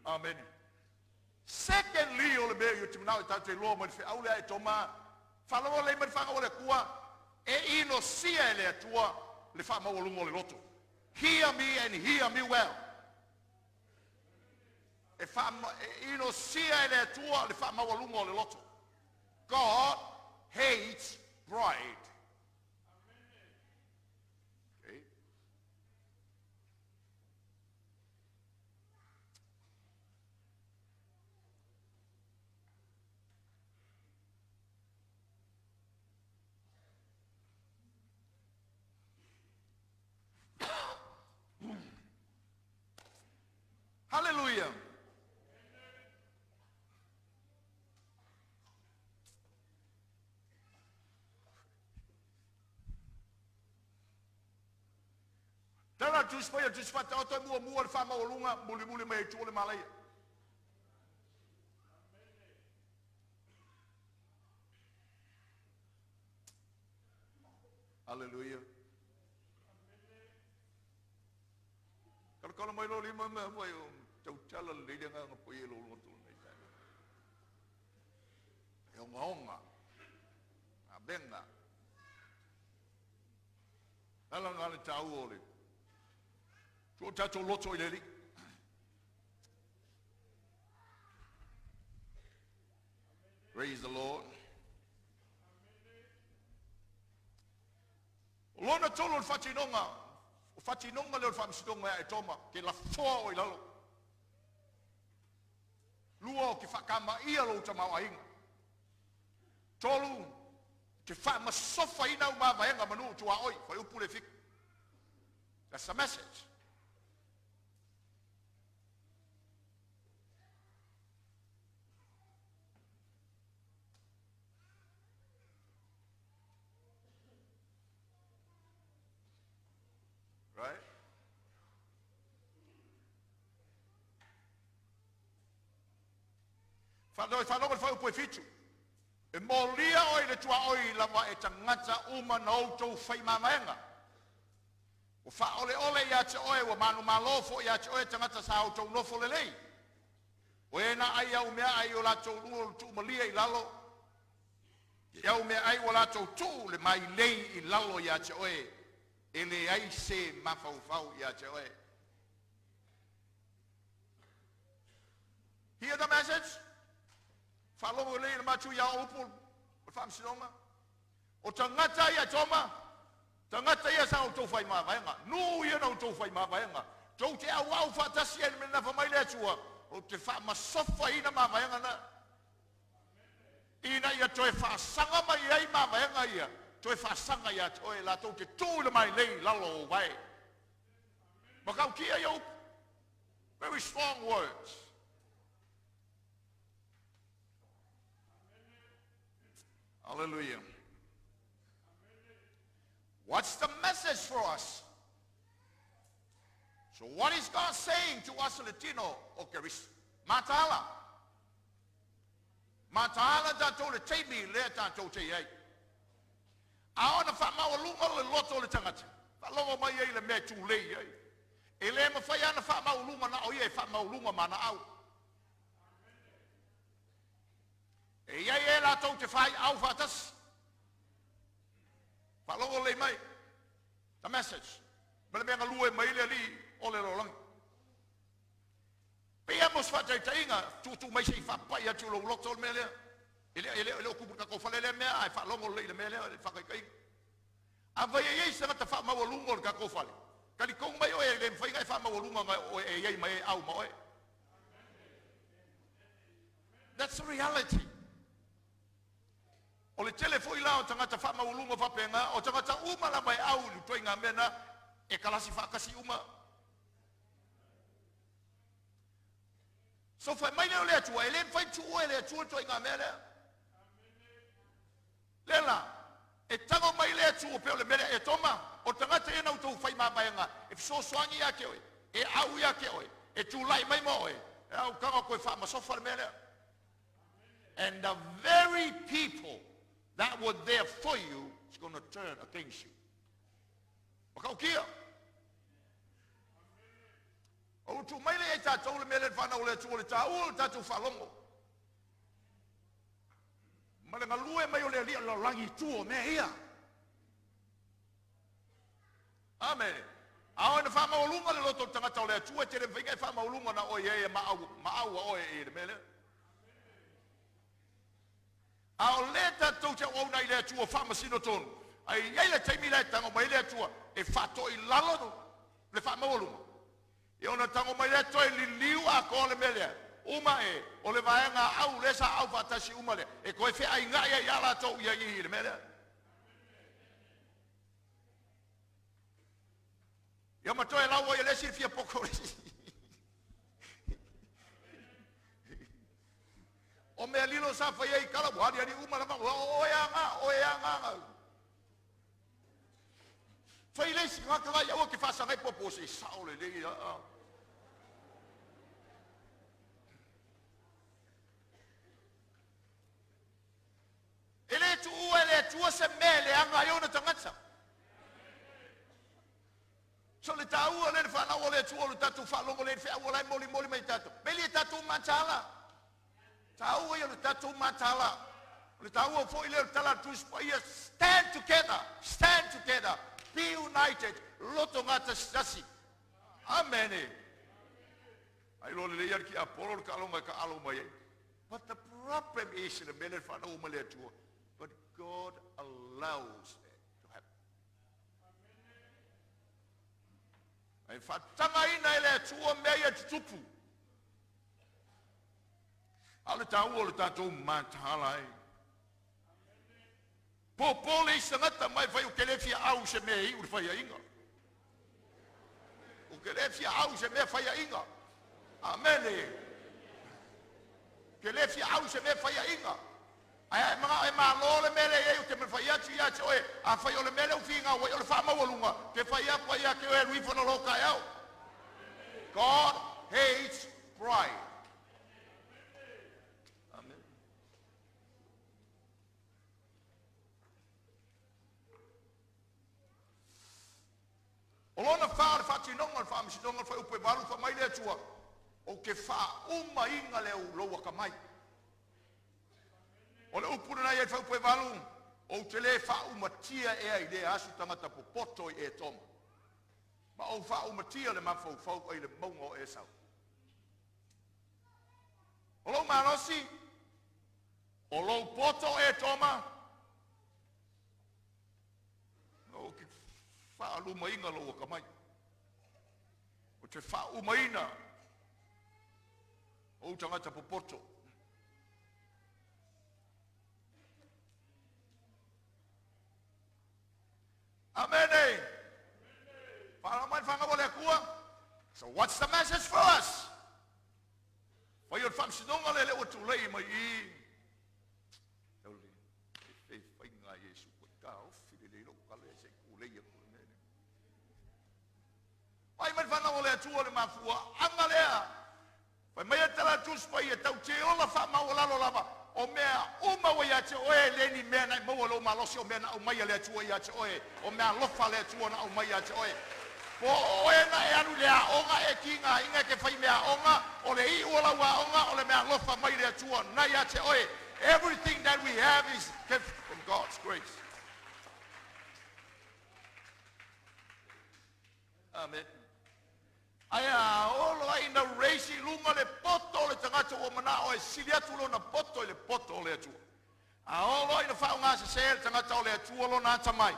Amen. Secondly, o le be you timnau ta te lo mo fe aule ai toma. Fa lo le me fa o le kua. E ino sia ele atua le fa mawalungo le loto. Hear me and hear me well. E ino sia ele atua le fa mawalungo le loto. God hates pride. Okay. Hallelujah. Tala tu spaya tu spata o to mua fa ma olunga muli mai tu le malai. Hallelujah. Kalau mai lo lima mai tau tala le dia nga po ye lo lo tu nei tai. E ngonga. A benga. Ala ngale tau ole. Tu tato loto ile li. Praise the Lord. Lona tolo fatinonga. Fatinonga le famsidonga e toma ke la fo o ilalo. Luo ke fakama ia lo tama ainga. Tolu ke fa masofa ina uma vaenga manu tu oi fa u pule fik. That's the message. Right? Whanau whau poe fitu. E molia oi le tua oi lama e tangata uma na outou whai mamaenga. O wha ole ia te oe wa manu malofo ia te oe tangata sa outou nofo lelei. O ena ai au mea ai o latou luo tu malia i lalo. I au mea ai o latou tu le mai lei i lalo ia te oe. E le ai se mawhau ia te oe. Hear the message? Whalongo lei na matu ia upu, o whamsinonga. O tangata ia toma, tangata ia sa o tau whai maa vaenga. Nu ia na o tau whai maa vaenga. Tau te au au whatasi e mena whamai lea tua. o te wha masofa ina mamaenga na. Ina ia toe wha sanga mai ai mamaenga ia. Toe wha sanga ia toe la tau te tūle mai lei lalo vai. Makau kia iau. Very strong words. Hallelujah. What's the message for us? So what is God saying to us Latino? Okay, matala. Matala tatou le teimi le tatou te iei. Aona whamaualunga le loto le tangata. Whalonga mai ei le mea tūlei ei. E le mawhai ana whamaualunga na o iei whamaualunga mana au. E iei e la tau te whai au whatas. Whalonga le mai. The message. Mele mea ngalue mai le li o le rolangi. Pea mos whatai tainga, tutu mai sei whapai atu lo loto le mea lea. Ele o kupu kako whale le mea, ai whalongo le le mea lea, le whakaikai. A vai e ei sanga ta whamaualunga le kako whale. Kali kong mai oe le mwhainga e whamaualunga o e ei mai au ma oe. That's the reality. O le telefoi lao tangata whamaualunga whapenga, o tangata umala mai au lu toi ngā mena, e kalasi whakasi uma. So whai mai leo lea tua, e le whai tu oe lea tua toi ngā mena. Lela, e tango mai lea tua peo le mena e toma, o tangata e nau tau whai mabaenga, e fisosoangi ya ke oe, e au ya ke oe, e tūlai mai mo oe, e au kanga koe whamasofa le mena. And the very people that were there for you is going to turn against you. Makau kia. O tu mai le e tātou le mele whanau le tua le tāu le tātou whalongo. Ma le ngalue mai o le lia lo langi tuo me ia. Amen. Ao ena whamaulunga le loto tangata o le tua te le whinga e whamaulunga na oe e maau oe e le mele. Ao le tātou te o nei le tua whamasino tonu. Ai iei le teimi le tango mai le tua e whato i lalo le whamaulunga. E ona tango mai le toi li liu a ko le mele. Uma e, o le vaenga au le sa au whatasi uma le. E koe whea i ngai e ala tau ia i le mele. Ia matoe lau e le sirfia poko resi. O mea lilo sa whaia i kala wadi ani uma la mangu. Oe anga. Whai le si ngaka ngai au ki whasangai popo se sao le lei. Ele tu ua le tua se mele anga iona tangata. So le tāua le whanau o le tua le tatu whalongo le whea wolai moli mai tatu. Meli e tatu matala. Tāua ia le tatu matala. Le tāua fo i le tala tuspa ia stand together. Stand together. Be united. Loto ngata stasi. Amen. Ai lo le iar ki apolo ka alonga ka alo mai. But the problem is in the mele whanau ma le tua. But God allows it to happen. Ai whatanga ina ele tua mea tutupu. Ale tāua o le tātou mātāla e. Pōpōle i sangata mai whai o ke le fia au se mea i uri whai a inga. O ke le fia au se mea whai a inga. Amene. Ke le fia au se mea whai a inga. Ai mga e mā lo le mele e o ke me whai atu i atu oe. A whai o le mele u whinga o le whamawalunga. Ke whai a ke oe rui whana loka e au. God hates pride. O lona whā le whatinonga le whamisinonga whai upe waru wha mai le atua. O ke wha uma inga leo loa ka mai. O le upuna nei e whai upe waru. O te le wha uma tia ea i le asu tangata po poto i e toma. Ma o wha uma tia le mawhau whau ai le maunga o e sau. O lo manosi. O lo poto e toma. Wha inga loa ka mai. O te wha umaina. O tangata popoto. Amen. Para mai whanga wale kua. So what's the message for us? For your family, don't let it to lay my e. Ai mai whanga wale tua le mafua. Angalea. Pai mai tala tus pai e tau te ola wha mawalalo lava. O mea uma wa ia te oe leni mea nai mawalo malosi o mea na o mai lea tua ia te oe. O mea lofa lea tua na o mai ia te oe. Po oe na e anu lea onga e kinga inga ke whai mea onga. O le I ola wa onga o le mea lofa mai lea tua na ia te oe. Everything that we have is gift from God's grace. Amen. Aya olo ai na reisi lunga le poto le tangata o mana o e silia tulo na poto le poto le atu. A olo ai na whaunga se se le tangata o le atu olo na tamai.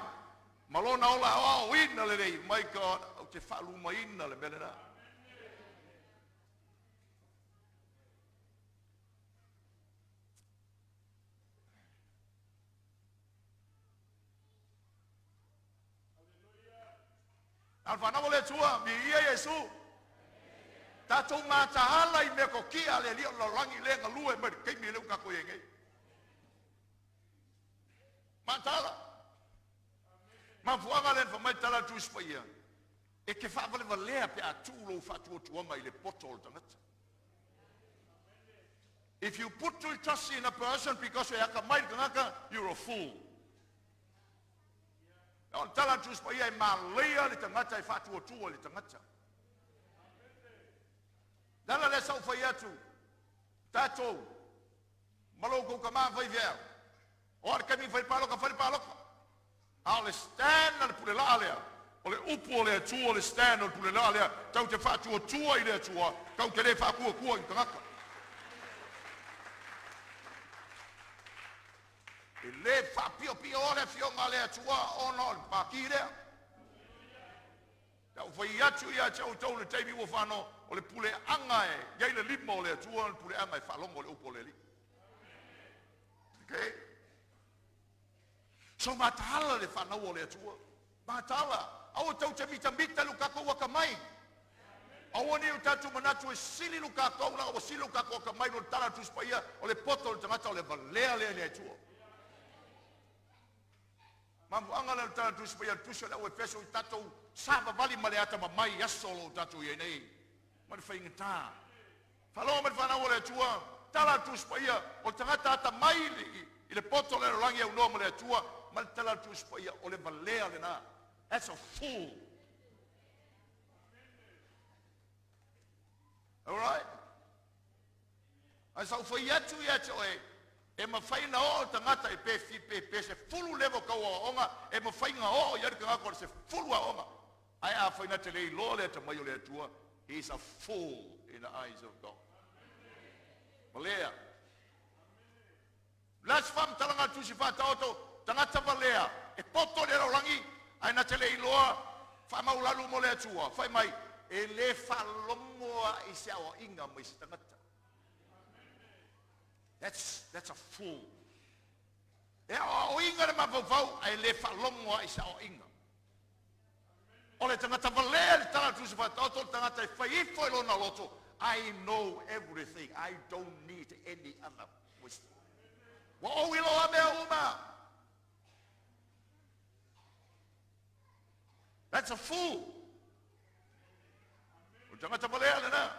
Malona ola o ina le rei. My God, o te whaluma ina le mele na. Al whanau le tua, mi ia Yesu. Tatou matahala I me kokia le lio lorangi le ngalue me kei mi leu kako yengei. Matahala. Mafuanga len fa mai tala tu spaia. E ke fa vale valea pe atulo fa tu mai le potol tangata. If you put your trust in a person because you have mai tangaka, you're a fool. Now tala tu spaia malea le tangata fa tu le tangata. Dala le sau fai atu. Tatou. Maloko kama fai vea. Or kami fai paloka fai paloka. Ao le stand na le pule la alea. O le upu o le atua o le stand o le pule la alea. Tau te wha tua tua I le atua. Kau te le wha kua kua I kangaka. E le wha pio pio o le fionga le atua o no le paki rea. Tau fai atu ia tau tau le teimi ua whano. O le pule anga e, gai le lima o le atua, le pule anga e whalongo le upo le li. Okay? So matahala le whanau o le atua. Matahala. Awa tau te mita lukako waka mai. Awa ni utatu manatu e sili lukako, na o sili lukako waka mai, no tala tuspaia, o le poto le tangata o le valea le atua. Mamu anga le tala tuspaia, tuso le o e peso I tatou, saba vali maleata ma mai yasolo tatu ye nei. Man whainga tā. Whaloa man whanau le atua, tala tuspaia, o tangata ata mai I le poto le rangi au noma le atua, man tala tuspaia, o le valea le nā. That's a fool. All right? Ai sau whai atu I atu e ma whaina o tangata I pe se fulu levo kaua onga, e ma whainga o yari ka ngako se fulu a onga. Ai a whaina te lei lo le tamai o le atua, he is a fool in the eyes of God. Malea. Las fam talanga tusi whata oto, tangata valea, e poto le rangi, ai na te lei loa, whamaulalu mo le atua, whai mai, e le whalomoa I se awa inga mai se tangata. That's a fool. E o inga le mawawau, ai le whalomoa I se awa inga. O le tangata valea le tala tusi whata oto, tangata I whaifo ilo na loto, I know everything. I don't need any other wisdom. Wa o ilo a mea uma. That's a fool. O tangata valea le na.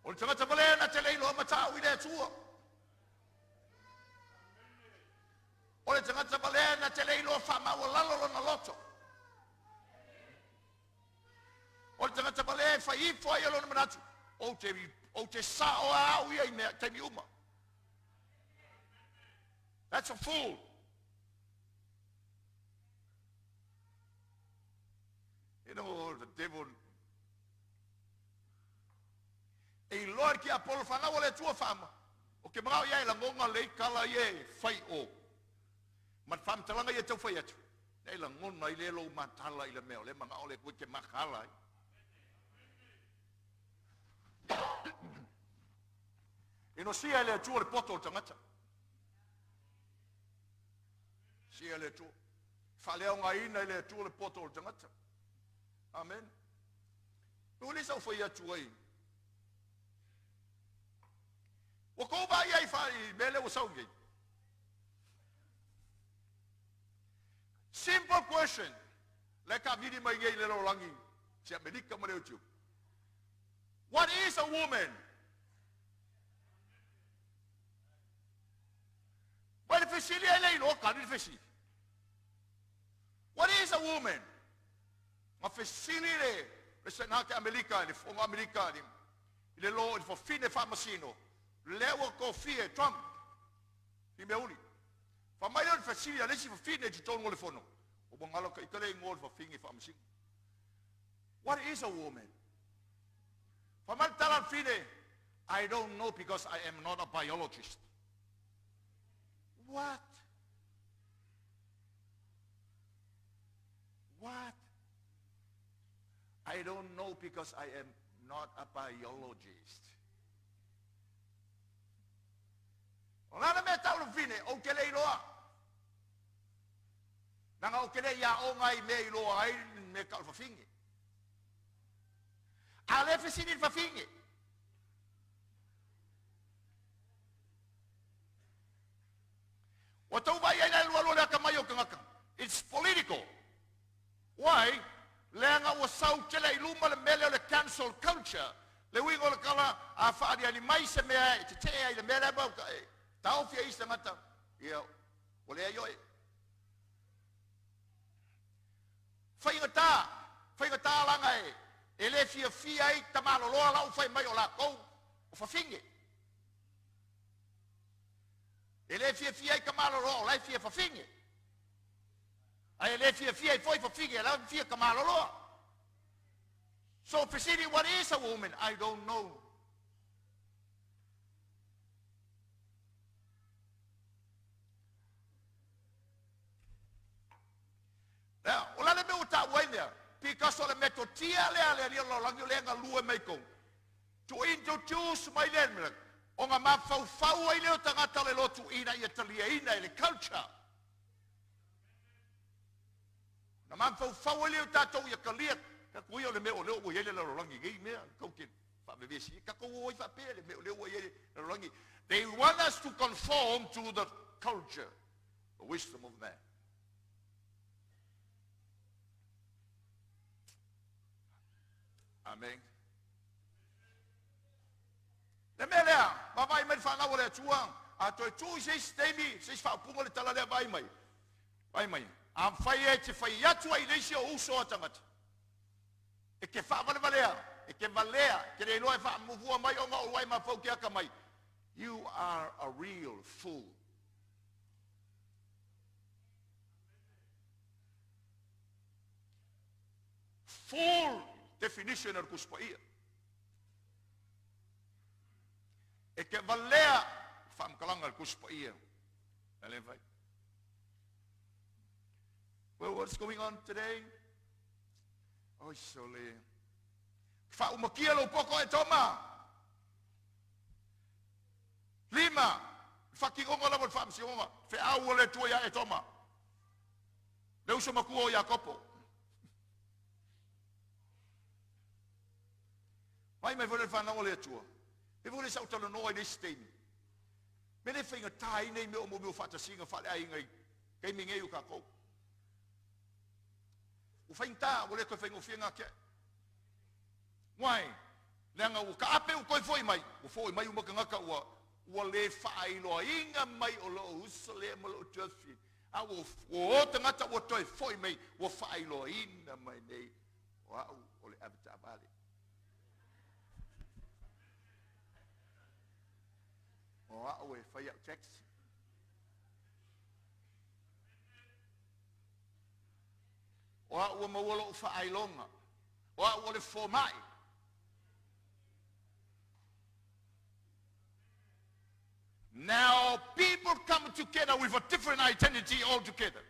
O tangata valea na te leilo a matau I le atua. O le tangata valea na te leilo a whamawalalo na loto. O le tangata valea whaifo ai alo na manatu. O te sao au ia I mea te miuma. That's a fool. You know, the devil. E Lord ki Apollo whanau le tua whama. O ke mga iai la ngonga le kala ie whai o. Man wham talanga ie tau whai atu. Nei la ngona I le lo matala I le meo. Le mga ole koe ke makala. no sia le tu le poto tangata. Sia le tu. Faleo ngaina le tu le poto tangata. Amen. Uli sa foi atu ai. O ko ba ia fa mele o sau gei. Simple question. Leka vidi mai gei le langi. Sia medika mare tu. What is a woman? But if it's ele no ka ni fesi. What is a woman? Ma fesile le senate americani, fongo americani. Le lo for fine famasino. Lewa ko fie Trump. Di meuli. Fa mai le fesile le si for fine di tono le fono. O bangalo ka ikale ngol for fingi famasino. What is a woman? Fa mal talan fine. I don't know because I am not a biologist. What? What? I don't know because I am not a biologist. Olana me tau fine o kele iloa. Nanga o kele ya o ngai me iloa ai me kalfa fingi. Ale fesini fa fingi. It's political. Why? Lenga wa sau tele iluma le mele le cancel culture. Le wingo le kala a fa dia ni mai se me te te ai le mele ba tau fia isa mata. Ia ole yo. Fai ngata langa e. Ele fia fia ai tamalo lo la fai mai ola ko o fa finge. Ele fia ai kamalo lo la fia fa finge. Ai le fia foi fa finge la fia kamalo lo. So for city, what is a woman? I don't know. Now, ola le me uta wanya because ole metotia le lo langi le nga lue mai ko. To introduce my name. O nga mafau ai leo tangata le lotu ina ia talia ina le culture. Na mafau ai leo tatou ia kalia ka kuia le meo leo ia le rolangi gei mea kaukin fa bebesi ka ko oi fa pele meo leo ia le rolangi. They want us to conform to the culture, the wisdom of man. Amen. Le melea, vai mai fa na ole tuang, a to tu se stemi, se fa pungo le tala le vai mai. Vai mai. Am fai e te fai atu ai le sio uso atangat. E ke fa vale valea, e ke valea, ke le loe fa muvua mai o ngau wai ma fau ke aka mai. You are a real fool. Full definition er kuspaia. E ke valea whamkalanga kuspa ia. Elevai. Well, what's going on today? Oh, sole. Whaumakia lo poko e toma. Lima. Whakingonga la mo whamsionga. Fe aua le tua ia e toma. Leu sa makua o ia kopo. Vai mai vole whanau le tua. E vole sa utalo noa i le steni. Mene whainga tai nei me o mo whatasinga whale ai ngai. Kei minge u ka kou. U whainta, vole koe whainga whianga kia. Wai, leanga u ka ape u koe foi mai. U foi mai u maka ngaka ua le whaailoa inga mai o lo usa le malo tuafi. A o tangata ua toi foi mai, ua whaailoa inga mai nei. O au, o le abita abale. O au e whai au taxi. O au ua mawalo u whaailonga. O au le fomai. Now people come together with a different identity altogether.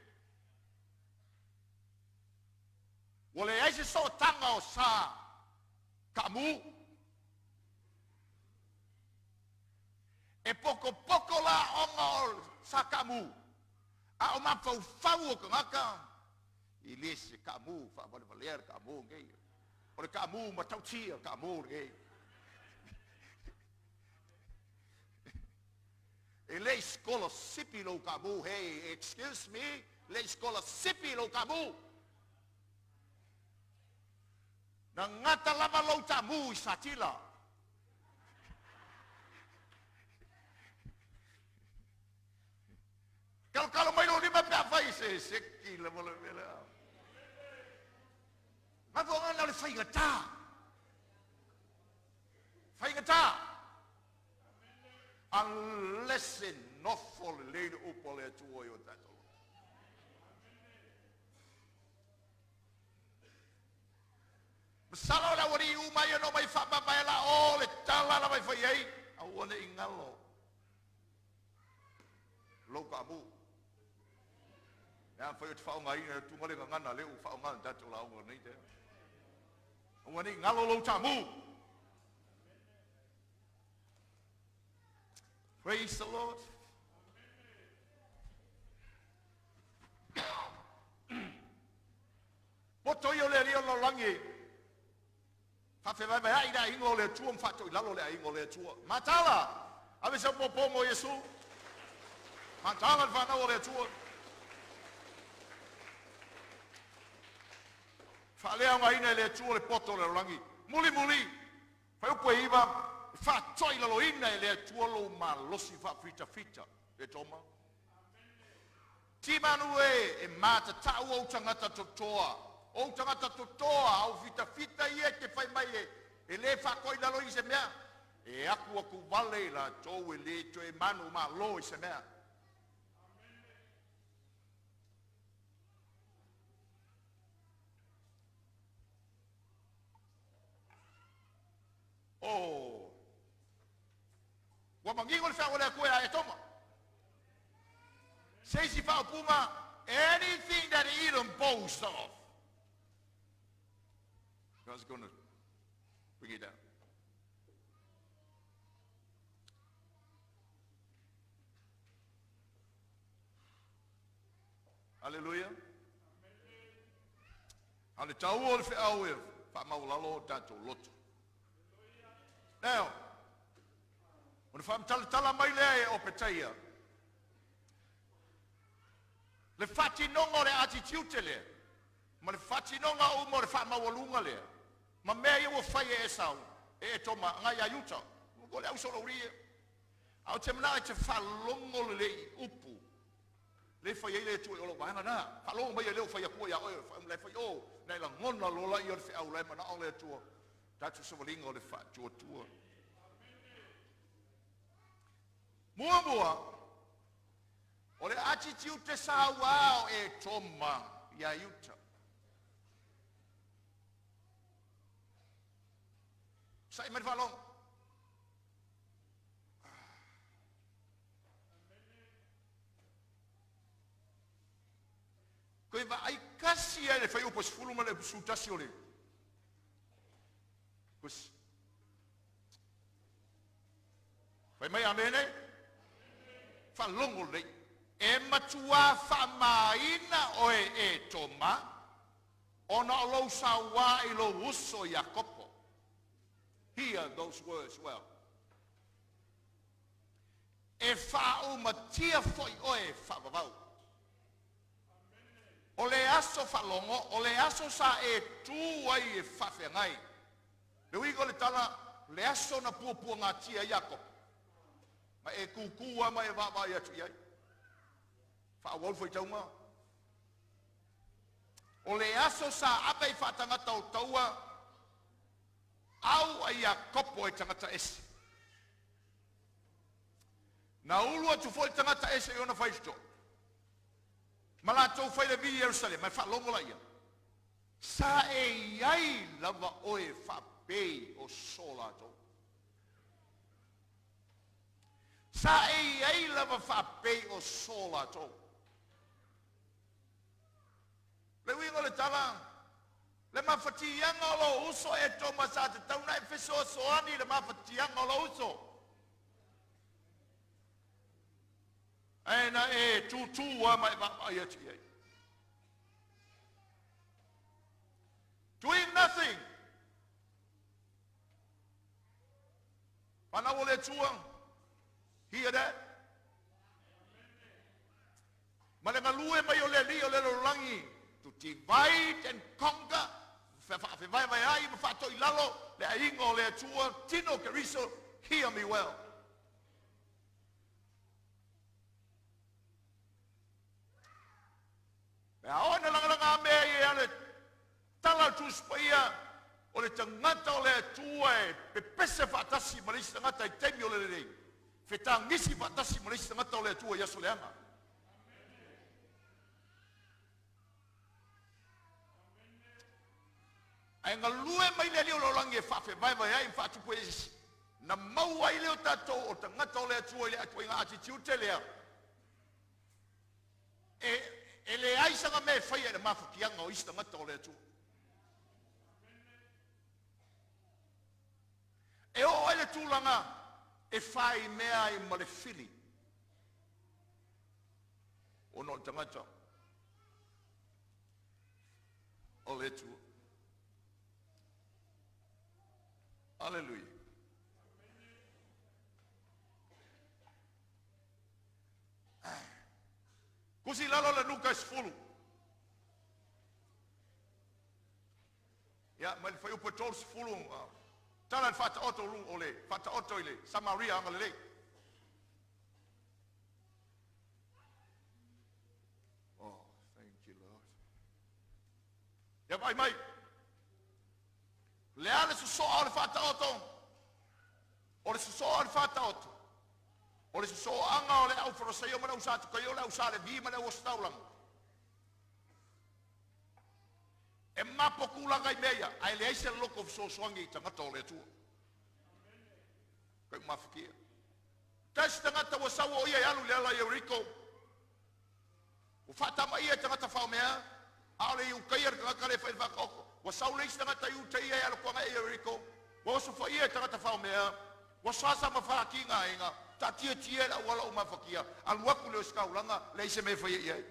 Wale aise so tanga o sa kamu. sa kamu. A o mafau fau o ngaka. Ile se kamu fa va valer kamu ngai. O le kamu matau tia kamu ngai. E le skola sipi lo kamu. Hey, excuse me. Le skola sipi lo kamu. Na ngata lava lo tamu i satila. Kalau mai lo lima pe fai se seki la mola vela. Ma vo ngana le fai ngata. Fai ngata. Unless no fall lady upole tuo yo tato. Salo la wari umaya no mai fa ba la o le tala la mai fai ai. Au ona ingalo. Lo kamu. Ya fai fa ngai tu ngale ngana le u fa ngana tato la o nei te. O ni ngalo lo tamu. Praise the Lord. Poto yo le rio lo langi. Fa fe vai ai da ingo le tuo mfato la lo le ingo le tuo. Matala. Ave se popo mo Yesu. Matala fa na le tuo. Fa le nga ina le tuo le poto le langi. Muli muli. Fa u poi iba fa toi la lo ina le tuo lo ma lo si fa fita fita e toma ti manue e mata tau o tangata totoa au fita fita ie ke fai mai e le fa koi la lo i se mea e aku vale la to e le to e manu ma lo i se mea oh wa mangingo le fa ole ko e toma sei si fa puma anything that he don't boast of God's going to bring it down. Hallelujah. Ale tau o le fe au e fa maulalo tato loto. Now, when fam tala mai le o petaia. Le fati nongo le attitude le. Ma le fati nonga o mo le fa mawalunga le. Ma mea ia o fai e sau. E toma ngai ayuta. Ko le au solo rie. Au te mana te fa longo le upu. Le fai le tu o lo bana na. Fa longo mai le fai ko ya o le fai o. Nei la ngona lo la ia au le mana o le tu. Tatu so lingo le fa tu tu. Mua o le attitude te sa wao e toma ya yuta. Sai mai falong. Ko va ai kasi ele fai o pos fuluma le sutasiole. Kus. Fai mai amene? Fa longo le e matua fa maina o e toma ona lo sawa I lo uso Jacopo. Hear those words well. E fa o matia foi o e fa vavau. O le aso fa longo, o le aso sa e tu ai e fa fengai. Le wigo le tala le aso na pua ngā tia Jacopo. Ma e kukua ma e vava ia tu iai. Fa wol foi tauma. O le aso sa apai fa tangata o taua au ai a kopo e tangata ese. Na ulua tu foi tangata ese i ona faisto. Ma la tau fai le vi Jerusalem, ma fa longo la ia. Sa e iai lava oe fa pei o sola tau. Sa e ai lava fa pei o sola to. Le wingo le tala. Le mafatianga lo uso e to masate tauna e feso soani le mafatianga lo uso. Aina e tutua mai mai ati ai. Doing nothing. Pana ole tuang. Hear that? Malenga lue mai ole li ole lolangi. To divide and conquer. Fe vai vai ai ma fato ilalo le aingo le tua tino keriso. Hear me well. Aona langa me ale tala tu spia o le tangata o le tua pe pese fatasi malisi tangata I temi o le rei fe tangisi fatasi malisi tangata o le tua ya soleanga ai ngalue mai le o lolangi fa fe vai vai ai fa tu poes na mau ai le o tato o tangata o le tua le atu inga attitude le ele ai sanga me fai e mafakianga o ista ngata o le atu. E o ele tūlanga e fai mea I ma le fili. O no tangata. O le atu. Hallelujah. Kusi lalo le nuka esfulu. Ya, ma le fai upo tol sfulu. Tala le fata oto lu ole, fata oto ile, Samaria anga le. Oh, thank you Lord. Ya vai mai. Le ale su so ale fata oto. Ole su so ale fata oto. Ole se so anga ole au frosa yo mana usatu ko yo la usale bi mana wostaulang. E mapo kula ngai meia, ai le ise look of so swangi tanga tole tu. Ko mafikia. Tas tanga ta wasawo ia yalu le la Yeriko. U fata mai e tanga ta fa mea, ale u kayer ka kale fa fa ko. Wasawo le ise tanga ta u te ia yalu ko ngai Yeriko. Wo so fa ia tanga ta fa mea. Wasasa mafa kinga inga. Ta tia la wala uma fakia al waku le skaulanga le se me fa ye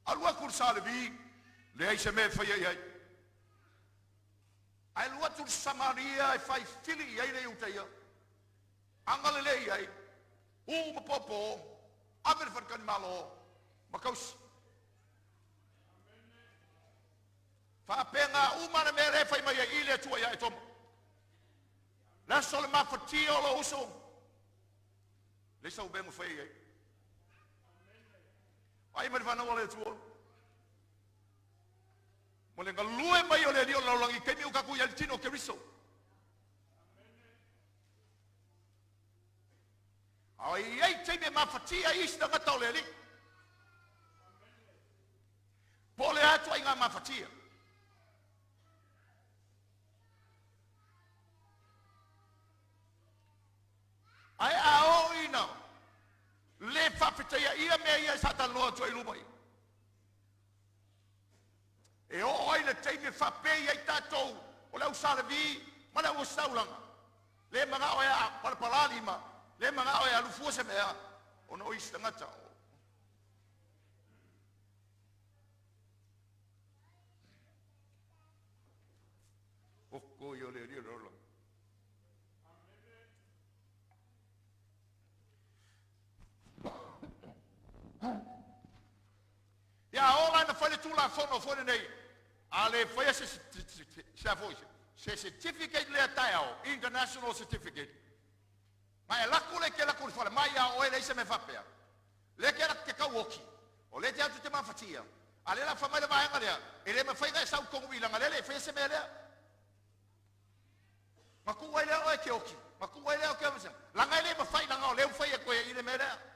al waku salvi le se me fa ye al watu Samaria fa fili ye le utaya angale le ye u popo aver kan malo makaus fa penga uma na me re fa mai ile tu ya etom la sole ma fatio lo uso le sa bem fai ai me vana wala tu mo le galue mai ole dio lo langi kemi ka ku yal tino keriso ai te me ma fatia ista ngata ole li pole atu ai nga ma fatia ai ao ina le fafita ia me ia sata loa Toelupe e o ai le teime fape ia tatou o le usale vi ma le usaulanga le manga o ia palpalali ma le manga o ia lufu se mea o no ista ngata o ko yo le rio lo ya ola na fale tu la fono fone nei ale foi se certificate le tao international certificate mai la kule ke la kule fale mai ya o ele se me fa pe le ke la ke ka woki o le ja tu te ma fatia ale la fa mai le vai ngale ele me fa ga sa ko bila ngale le fa se me le ma ku wai le o ke oki ma ku wai le o ke ma la ngai le me fa la ngale le fa ye ko ile me le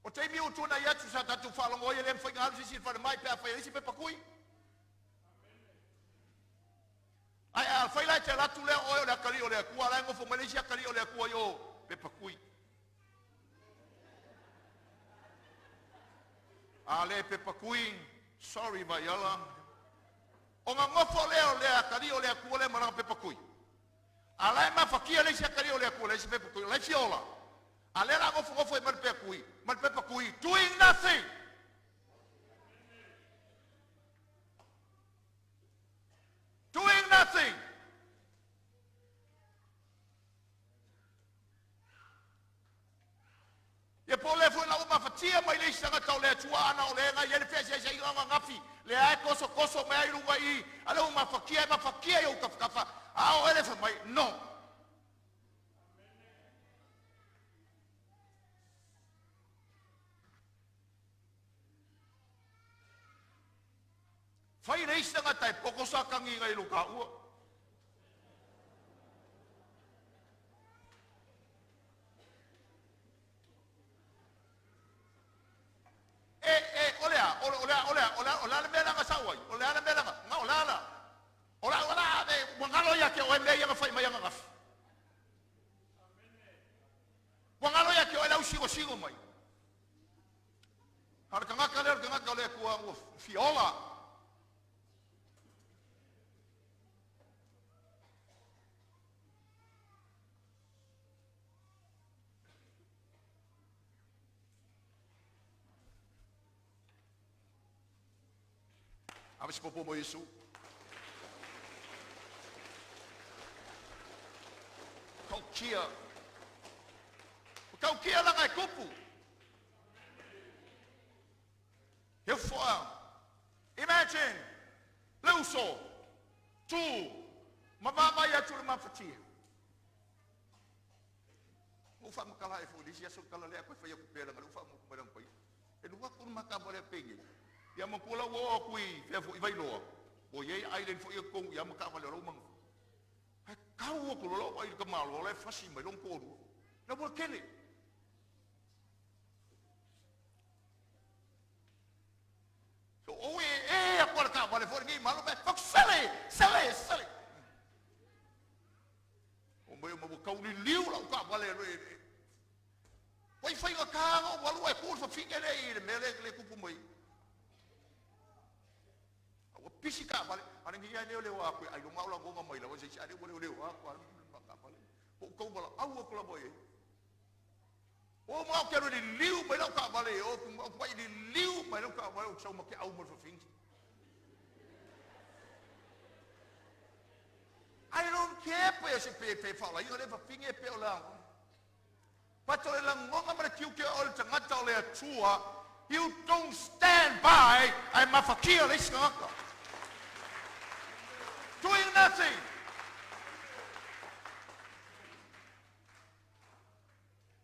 o te mi utu na yatu sa tatu falongo ye lem foi ngal si fa mai pe fa isi pe pakui ai al foi la te la tu le o le kali o le ku ala ngo fo malaysia kali o le ku yo pe pakui ale pe pakui sorry vayala O ngā ngofo leo lea kari o lea kua lea maranga pepa kui. A lai mafakia le sia kari o lea kua lea sia pepa kui. Lai fiola. A lea la ngofo e mara pepa kui. Mara pepa kui. Doing nothing. Doing nothing. Ia po le foi na uma fatia mai le sanga tau le tua ana o le nga ia le fese ia nga ngafi le ai koso mai runga I ale uma fakia ia kafa a o ele fa mai no fai le sanga tai poko sa kangi ngai luka ua olea le mea langa sauai, olea le mea langa, nga olea wangalo ia ke oe mea ia ngawhai mai anga ngafi. Wangalo ia ke oe lau sigo mai. Hara ka ngaka lea kua ua fiola. Amas popo mo Yesu. Kau kia lang ai kupu. He foa. Imagine. Leuso. Tu. Mababa ya tu mafatia. Ufa makala e fu disia so kala le ko fa ya ku pela ngalu fa mo ko pai. E lu ko makaba le pengi. Ia makula wo kui fe fu vai loa o ye island fu ia kong ia maka vale lo mang ai kau ko lo ai ka malo le fasi mai long ko na bo kele so o a por ka vale for ni malo be fok sale o mai mo kau ni liu la ka vale Wai fai ka ngo walu e ko fa finga le mele le kupu mai pisi ka vale ana ngi ya le wa ko ai lo maula go mai la wa se ari wo le wa ko ka vale ko bala au ko la boy o ma ke ro di liu mai la ka vale o ko vai di liu mai la ka vale o so ma ke au mo fo fin I don't care pe se pe fala io le fa fin e pe la pato le la ngonga ma ki ke o tanga ta le tua you don't stand by ai ma fa ki le ska doing nothing.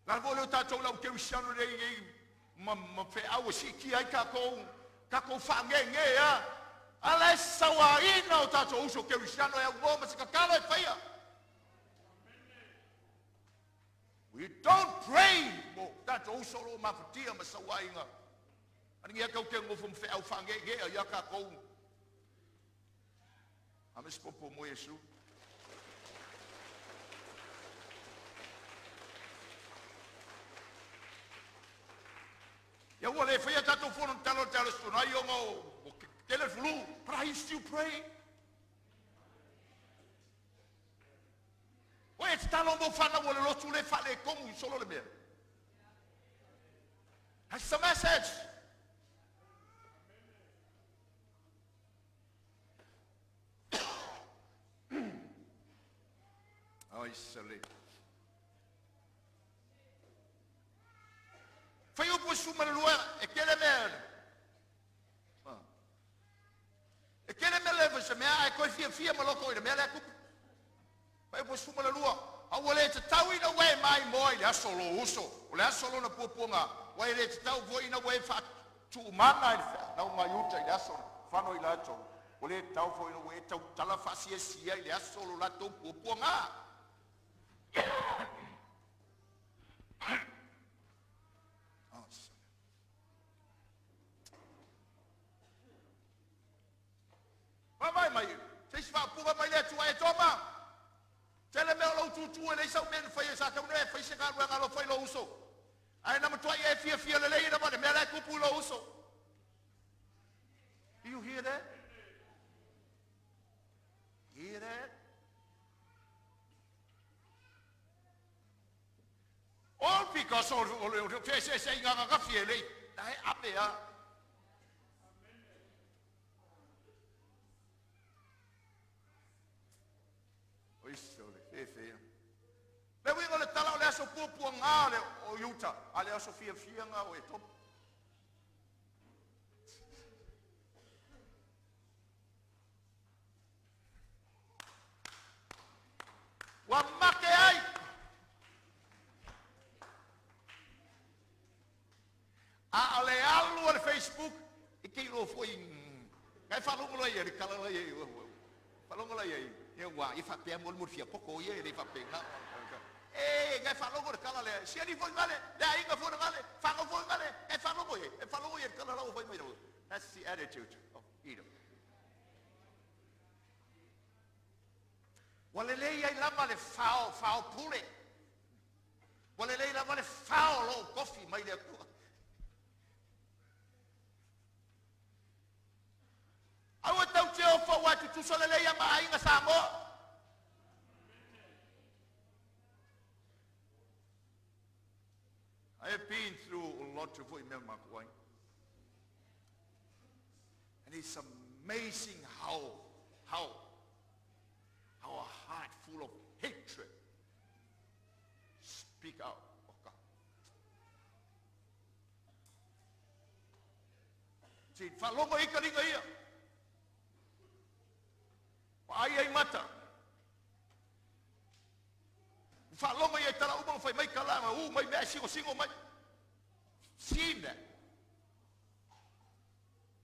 La vole tato la ke usiano le ma fe awo siki ai ka ko fa nge ya. Ala sawa ina o tato uso ke usiano ya wo ma sika kala e faia. We don't pray mo tato uso lo ma fatia ma sawa inga. Ani ya ka ke ngofum fe au fa nge ya ka ko Ames popo mo Yesu. Ya wale faya tato fono talo sto na yo ngo tele flu, but I still pray. Oye talo mo fana wale lo tule fale komu solo le mer. That's the message. Ai sale. Foi o posuma no luar, é que ele merda. É que ele me leva, se me ai coi fia maloko, ele me leva. Foi o posuma no luar. A wale te tau ina we mai moi, le solo uso. O le solo na pupunga. Wai le te tau vo ina we fa tu mana na uma yuta ile solo. Fano ila to. O le tau vo ina we tau tala fasi sia ile solo la to pupunga. Vai mai, se fa puga mai le tua e toma. Tele me lo tu e le sa men fai sa ka ne fai se ka nga lo fai lo uso. Ai na mo tua e fia le na ba me la ku pu lo uso. Do you hear that? so o fe se inga ga fie le dai ape a oi so le fe le winga le tala le so pupu nga le o yuta ale so fie nga o e top wa make ai a ale alu al Facebook e ke lo foi kai fa lo ye ri kala ye fa lo ye e wa e fa pe mo mo fia poco ye ri fa pe na e kai fa lo kala le si ani foi vale da inga foi vale fa lo foi vale e fa lo ye kala lo foi mai. That's the attitude of Edom. Walele ai lama le fao pule. Walele lama le fao lo coffee mai le tua. Awa tau te ofa watu tu solele ya mai nga samo. I have been through a lot of what and it's amazing how a heart full of hatred speak out of God. See, falongo ikalinga ia. Ai mata. Falongo ia tala ubang fai mai kalama mai mea singo mai. Seen that.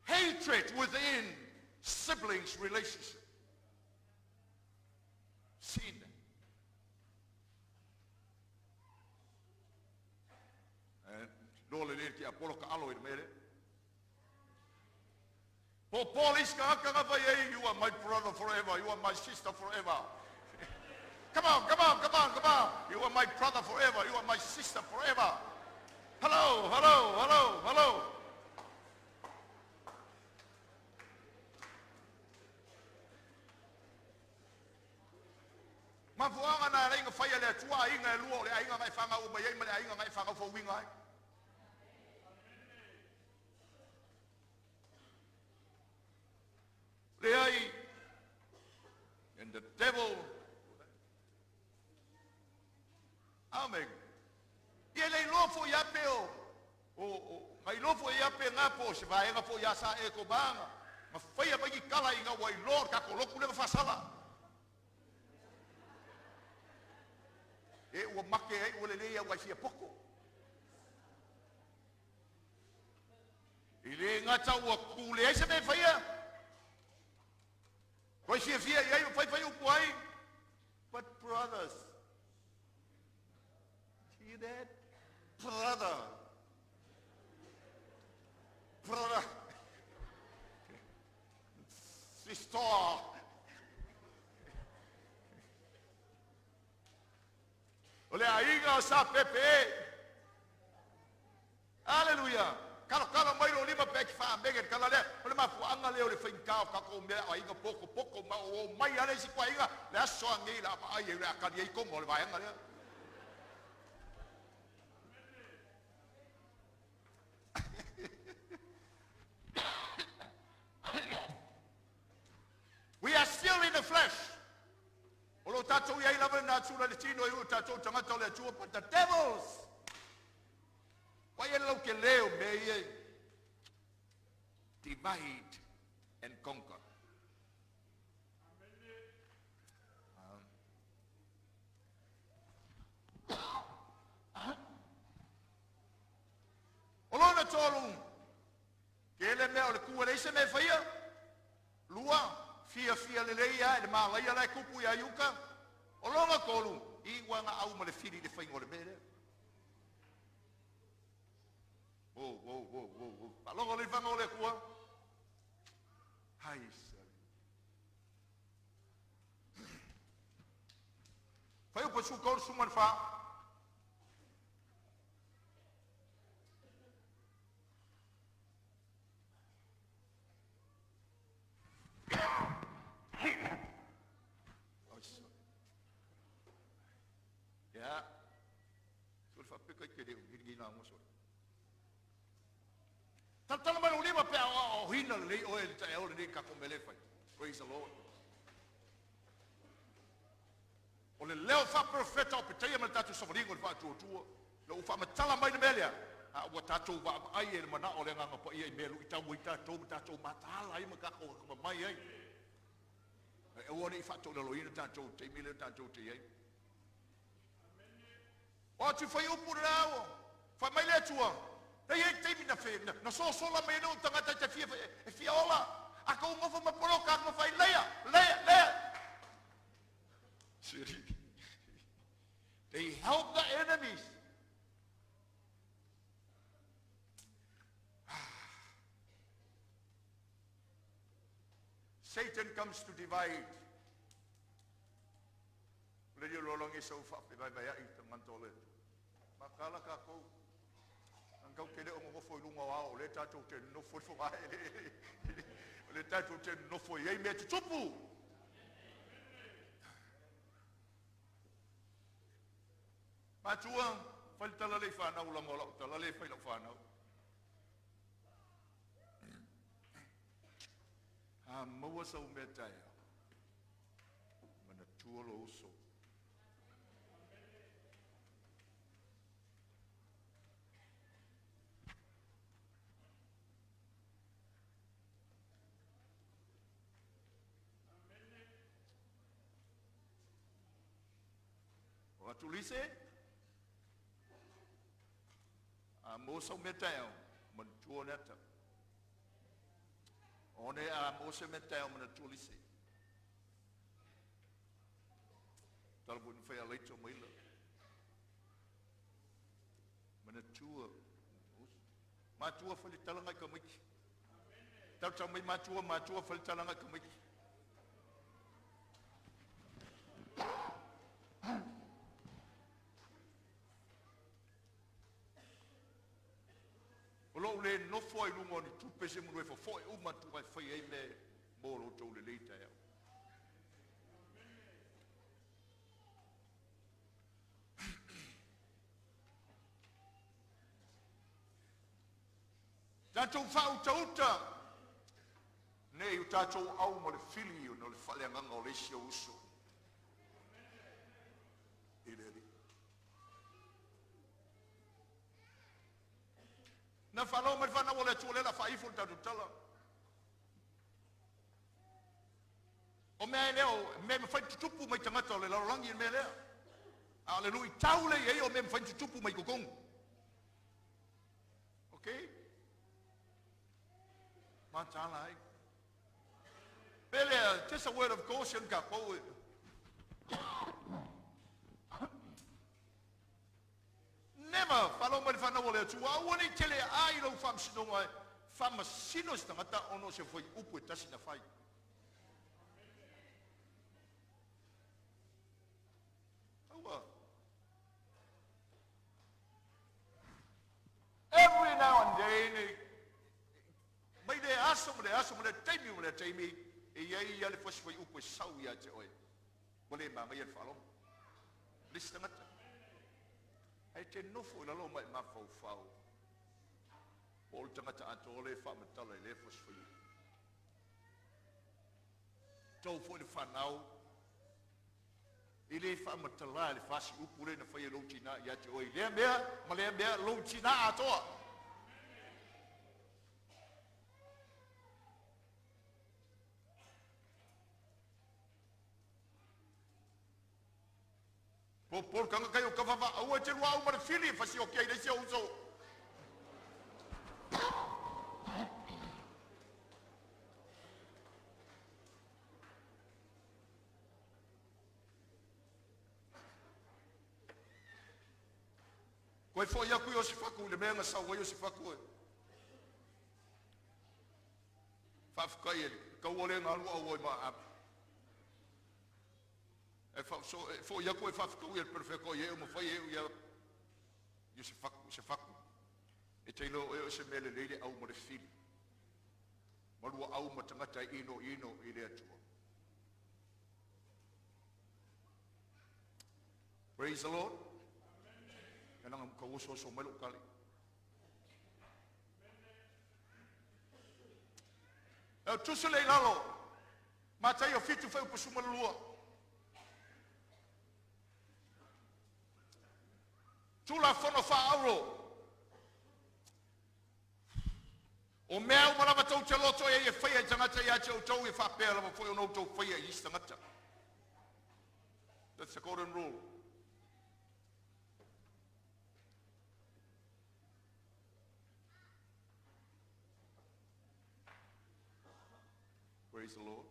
Hatred within siblings relationship. Seen that. And dole le ki apolo ka alo i mere. Po police ka you are my brother forever. You are my sister forever. Come on. You are my brother forever. You are my sister forever. Hello. Mafuanga na ringa faya le tua inga luo le ainga mai fanga u mai mai ainga mai fanga fo winga. Le ai and the devil amen. Ye le lo fo ya peo. O mai lo fo ya pe nga po se vai nga fo ya sa e ko banga. Ma faya ba ki kala inga wai lord ka ko lo ku le fa sala. E o make ai o le lea wai fia poko. I le ngata ua kule ai se me whaia. Wai fia iai o whai upu ai. But brothers, see that? Brother. Sister. Ole ainga sa pepe. Hallelujah. Kalau mai lo lima pek fa beget kalau le ole ma fu anga le ole fin ka ko me ainga poko ma o mai ale si kwa inga le so angi la ma ai le akadi ai ko mo le vai anga le. We are still in the flesh. Olo tatou ia lava na tsula le tino iu tatou tangata le tua but the devils. Why you lo ke leo me ye divide and conquer. Olo na tolu ke le me o le kuale se me faia lua fia le leia e ma leia le kupu ia yuka o longa kolu I wanga au ma le fili le whaingo le mere palongo le whanga o le kua hai sari whai upa su kor suman wha kai ke de ngi na mo so tala mai lima pe o hina le o ele ta o le ka ko mele fai praise the Lord o le leo fa profeta o pe tai ma tatu so ringo fa tu lo fa ma tala mai melia a wa tatu va ai ele mana o le nga pa ia melu ita mo ita tatu matala ai ma ka ko mai ai e o le fa to lo ina tatu te mele tatu te ai o tu fai o purao fa mai le tua e te mina fe na so la me no tanga te fia ola a ko mo fa ma poro ka mo fai lea Siri. They help the enemies. Satan comes to divide. Le yo lo longi so fa pe vai ai te mantole. Makala ka ko. Angau kele o mo foi lunga wa o le tatu te no foi fo ai. Le tatu te no foi ai me tupu. Matua falta la le fa na ula mola la le fa la fa na. Mo so metai. Mana tuolo so. Tu lise mo so metao man tu neta one mo so metao man tu lise tal bun fa ale to mila man tu ma tu fa li talanga ka mi tal ta mi ma tu fa li talanga ka mi Lo le no foi lungo ni tu pese mo fo foi uma tu vai foi ai me bolo to le leita ya. Tanto fa uta ne utato au mo le fili no le fale nga o le sio uso. Na falo me fana wole tole la fa ifo ta tutala o me leo me fa tupu mai tanga tole la rangi me leo haleluya taule ye o me fa tupu mai kokong okay ma tala ai pele just a word of caution ka po never follow me fana wole tu wa woni tele ai lo fam sino mai fam sino sta mata ono se foi upu tasi na fai awa every now and then mai de aso me taimi e ia le fos foi upu sau ia te oi wole ma mai follow listen mata ai te nofo la lo mai mafau o tanga ta atole fa matala le fos foi to foi de fanau ile fa matala le fasi upure na foi lo tina ya te oi le mea lo tina atoa por kanga kayo kavava au te wa umar fili fasi o kia desi uso koi fo ya ku yo sifaku le menga sa wo yo sifaku fa kai ka wole ngalu o ma ap e fo ya ko fa ko el perfecto ye mo foi eu ya se faku e te lo e se mele le au mo de fili mo lu au mo tangata ino i le atu praise the Lord e nanga mkauso so melo kali e tusu le lalo matai o fitu fai pusuma lua tula fono fa auro o mea o marama tau te loto e whaia i tangata i ate o tau e whapea lama whai o nou tau whaia i tangata. That's the golden rule. Praise the Lord.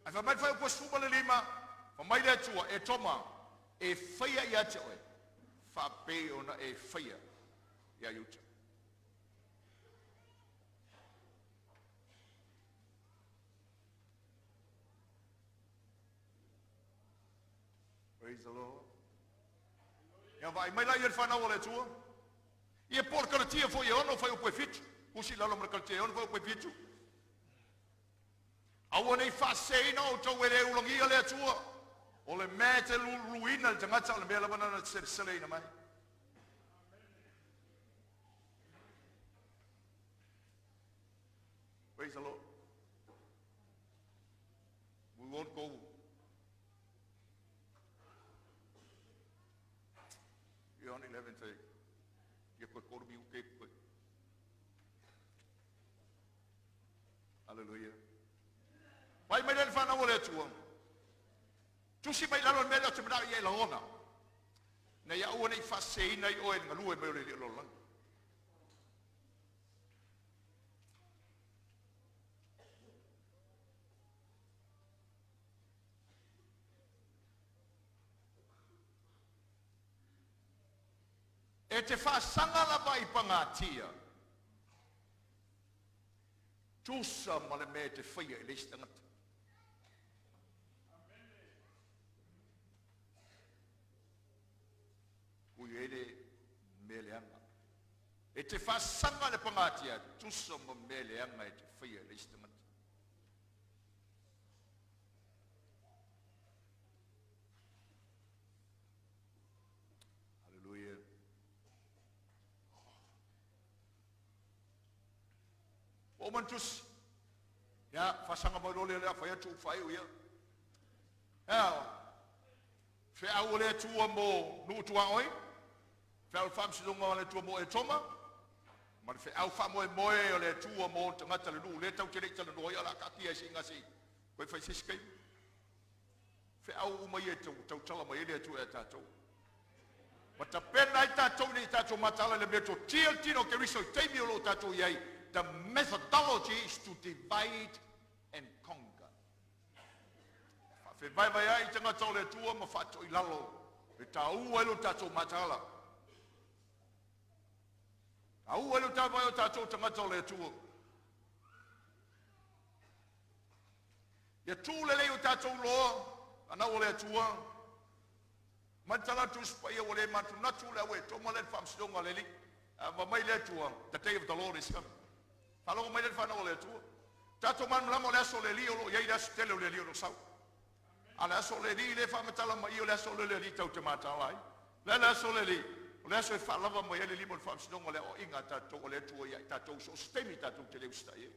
Ai wha mai whai o kua suma le lima, wha mai le atua e toma e whaia i ate oe, whapea ona e whaia i a yuta. Praise the Lord. Ia vai mai lai e whanau le tua. Ia por karatia fo i ono whai o koe fitu. Usi lalo mara karatia ono whai o koe fitu. Aua nei whaseina o tau ere ulangia le tua. O le mea te luina le tangata o le mea lawana na seleina mai. Praise the Lord. We won't go. John 11 say, "You could go to me, okay, quick." Hallelujah. Why may I find out what to one? To see my little man to me, I alone. Now, you only fast say, "I owe it, and I will be alone." E te whaasanga lava I pangatia. Tusa ma le mea te whaia I leisi tangata. Kui ere mea leanga. E te whaasanga le pangatia. Tusa ma mea leanga e te whaia I leisi tangata. O mantus ya fasanga mo le la fa tu fa ya fe a le tu mo nu tu oi fe al fam si donga le tu mo e toma ma fe au fam mo e le tu mo tangata le nu le tau te le tala no ya la ka ti si nga si ko fa si skai fe au mo ye tau tala mo le tu e ta tu ma ta pena I ta tu ni ta tu matala le beto tiel tino ke riso te mi lo ta tu ye. The methodology is to divide and conquer. Fe vai vai ai tanga tole tua ma fato I lalo. E tau elu tato matala. Tau elu tau tato tanga tole tua. Ya tu lele u tato lo ana ole tua. Mantala tu spa ia ole matu natu le we to mo le fam stonga leli. Ma mai le tua. The day of the Lord is coming. Alo mai le fana ole tu. Tato man la mo le so le lio lo ye da stele le lio lo sau. Ala so le li le fa metala mai le so le li tau te mata ai. Le so le li. Le so fa lava mo ye le li mo fa sino le o inga tato le tu ye tato so stemi tato te le usta ye.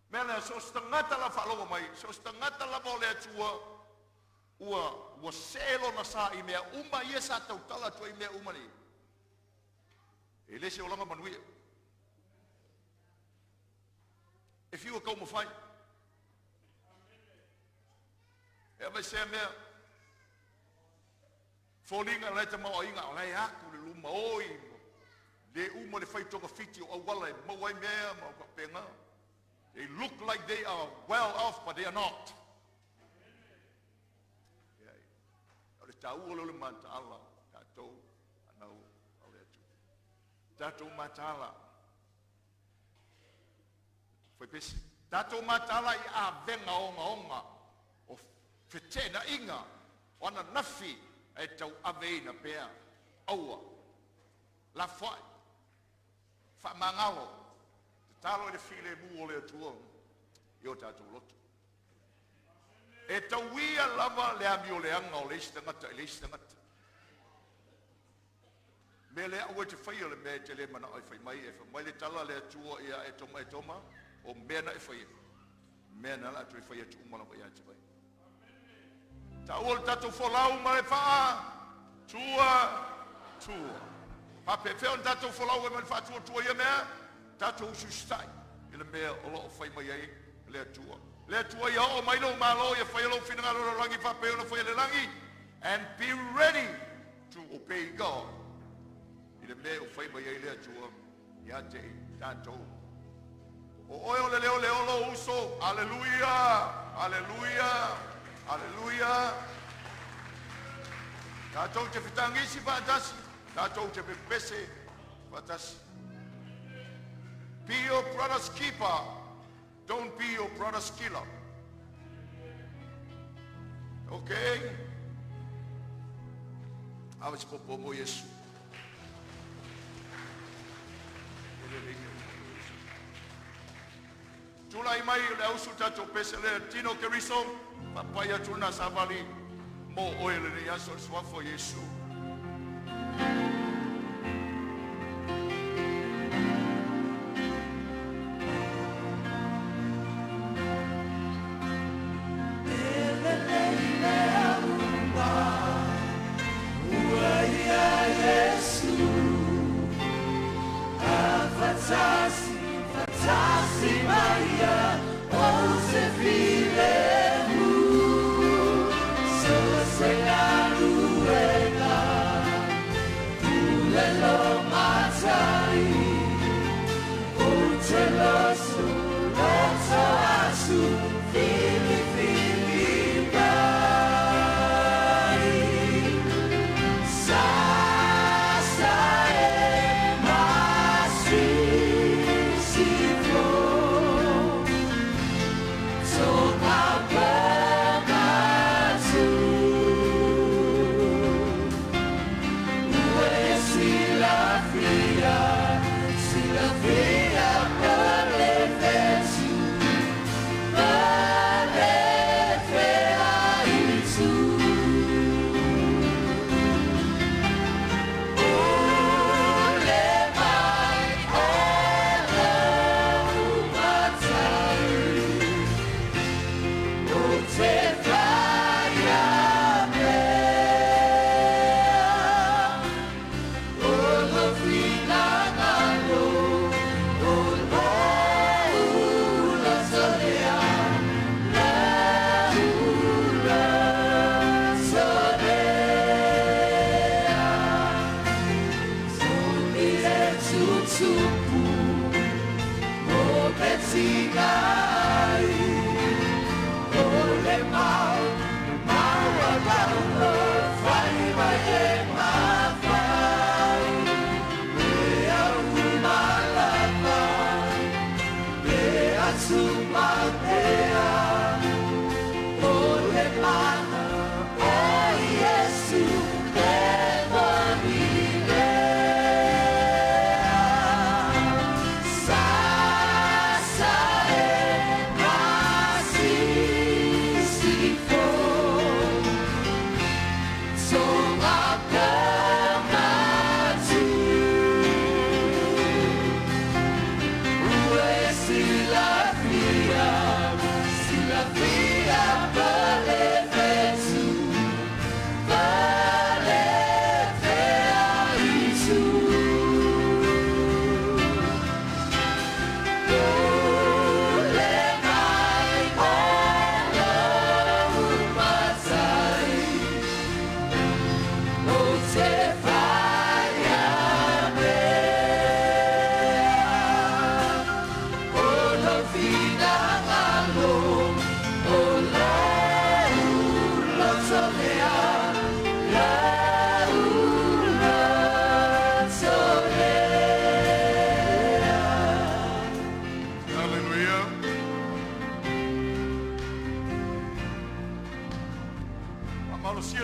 Mela so stangata la fa lo mai, so stangata la mo le tu ua selo na sa I mea uma ia sa tau tala tu I mea uma ni. E lese o langa manuia. E fiua kau mo fai. E vai se mea. Folinga lai te maua inga, lai aku le luma oi. Le uma le fai tonga fiti o awala e mawai mea, maua penga. They look like they are well off, but they are not. Tau o le matala, tatou anau au le atu. Tatou matala. Foi pesi. Tatou matala I a venga onga o fetena inga o ana nafi e tau aveina pea aua. La fai. Fa mangalo. Te talo le file mu o le atua. i o tātou loto. E tauia lava le ami o le anga o le isi tangata, le isi tangata. Me le aua te whaia le mea te le mana ai whai mai, e whai mai le tala le atua ia e toma, o mea na e whaia. Mea na la atu e whaia tu umana mai ati mai. Ta ua le tatou wholau ma le whaa, tua. Pape whea on tatou wholau e ma le whaa tua ia mea, tatou usustai. I le mea o lo o whai mai ai, le atua. Le atua ia o mai lo malo, ia whaia lo whina ngaro rangi pape o na whaia le rangi, and be ready to obey God. I le mea o whai mai ai le atua, ia te i tātou. O oe le leo lo uso, aleluia, aleluia, aleluia. Tātou te whitangisi whaatasi, tātou te pepese whaatasi. Be your brother's keeper, don't be your brother's killer. Okay? Awa si popo mo Yesu. Tulai mai le ausu tatou pese le tino keriso, papaya tuna savali, mo oe le yaso le swafo Yesu.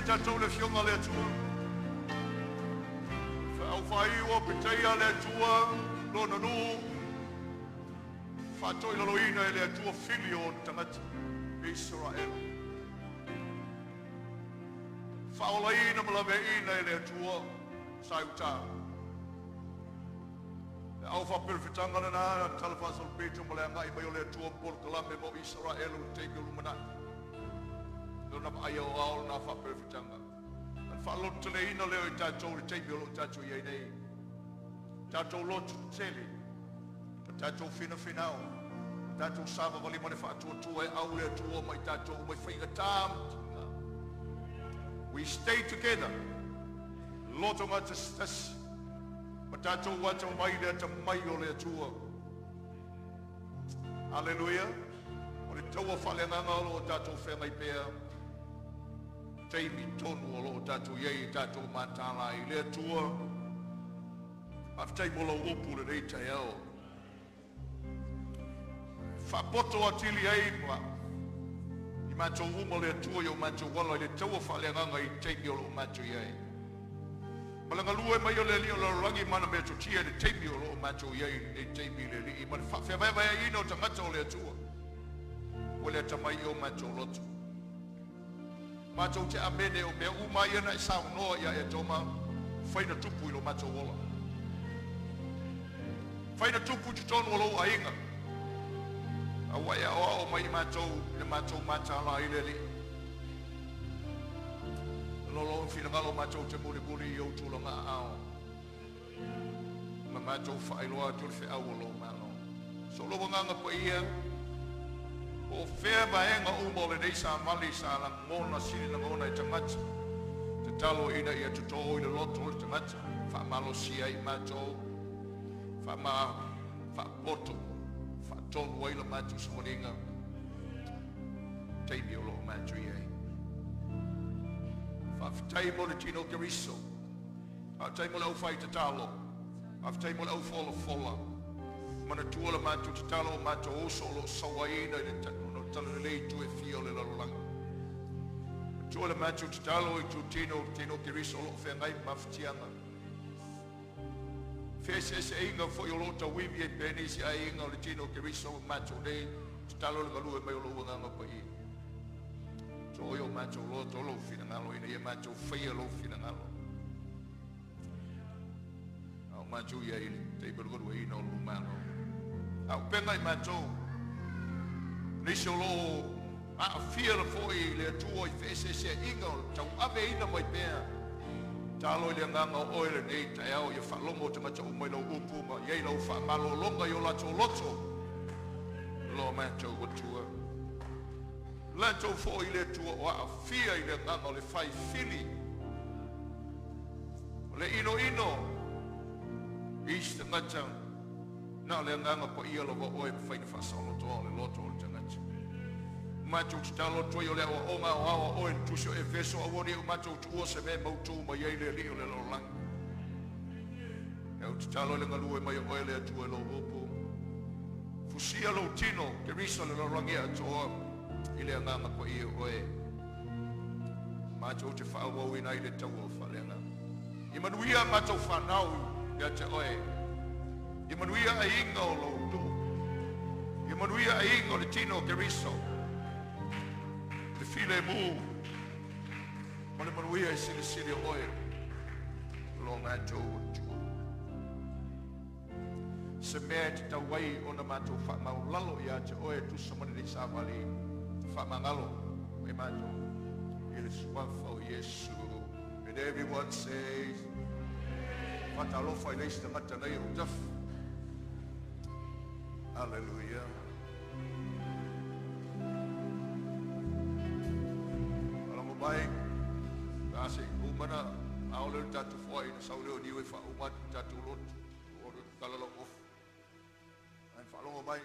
Tātou le fionga le atua. Whau whai o peteia le atua, lona nu. Whātoi laloina e lea tua whili o tangata Israel. Whaolaina malaweina e lea tua sautā. E au whapirwhitanga na nā talawhasal pētua malea ngai mai o lea tua mpor kalame mo Israel o teike lumana. Nona ai au ao nā whapirwhitanga. An whalot tele ina leo i tātou le teime o lo tātou iei nei. Tātou lotu tele. Tātou whina whinao. Tātou sāma wali mane whātua tua e au lea tua mai tātou mai whainga tāma. We stay together. Loto ngata stasi. Ma tātou wata mai lea ta mai o lea tua. Hallelujah. O le taua whale nganga o tātou whengai pēr. Teimi tonu o lo tātou iei tātou mātāla i lea tua. Aftai mola upu le reita e au. Whapoto atili ai ma. I mātou uma lea tua i o mātou wala i le taua whale nganga i teimi o lo mātou iei. Malanga lua mai o le li o lo rangi mana mea to tia le teimi o lo mātou iei e teimi le li. Ma whewaiwai a ino tangata o lea tua. O lea tamai i o mātou lotu. Mātou te amene o mea uma iana i sao noa ia e toma whaina tupu i lo mātou wala. Whaina tupu te tonu o lo a inga. A wai a oa o mai mātou le mātou mātala i le li. Lolo whina ngalo mātou te muli i au tūlanga ao. Ma mātou whailoa tūle whi au o lo mālo. So lo nganga pa ia. O whea maenga umo le nei sa mali sa la ngona siri na ngona i tangata. Te talo ina ia tuto i le loto i tangata. Wha malo sia i mātou. Wha poto. Wha tonu waila mātou sa moringa. Teimi o lo mātou iei. Whaftai mo le tino keriso. Whaftai mo le au whai te talo. Whaftai mo le au fola. Mana tua le mātou te talo mātou oso lo sawaina i le talo le lei tu e fio le lalolanga. Tua le mātou te talo i tu tino keriso lo whengai mawhitianga. Whese se inga fo i lota wiwi e penisi a inga o le tino keriso mātou nei te talo le galu e mai o lo wanganga pa i. So yo mātou loto lo whina ngalo ina ia mātou whaia lo whina ngalo. Au mātou ia i te ibarugaru e ina o lo mālo. Au pengai mātou. Nisi o lo a whia la fōi le atua i whese se inga o tau ave ina mai pēr. Tālo i le nganga o oile nei tai au ia whalongo te mata umai lau upuma. Iei lau whamalo longa i o lato loto. Lo mātou watua. Lantou fo i le tua o a fia i le nganga o le whai whili. O le ino. Ista ngata. Nā le nganga pa ia lo wa oe mwhaina whasalo toa le loto o le tangata. Mātou te talo toi o le awa o ngā o awa oe tusio e veso a woni o mātou tua se me mautu ma iei le li o le lo lang. Au te talo le ngalue mai o oe le atua lo opo. Fusia lo tino ke risa le lo rangia toa. I le nganga pa ia oe. Mātou te whaawau ina i le tau o whalenga. I manuia mātou whanau ia te oe. I manuia a inga o lautu. I manuia a inga o le tino keriso. Le file mu. Ma le manuia i sili o oe. Lo mātou o tua. Se mea te tau wai o na mātou whamau lalo ia te oe tu samani le sāwali. Whamangalo, e mato. It is one for Yesu. And everyone says, Fatalofa ilays na matanay o jaf. Hallelujah. Alam mo ba kasi umana, aulil tatu fo ay nasaulil niwe fa umat tatu lot. O kalalo of. Ay falong mo ba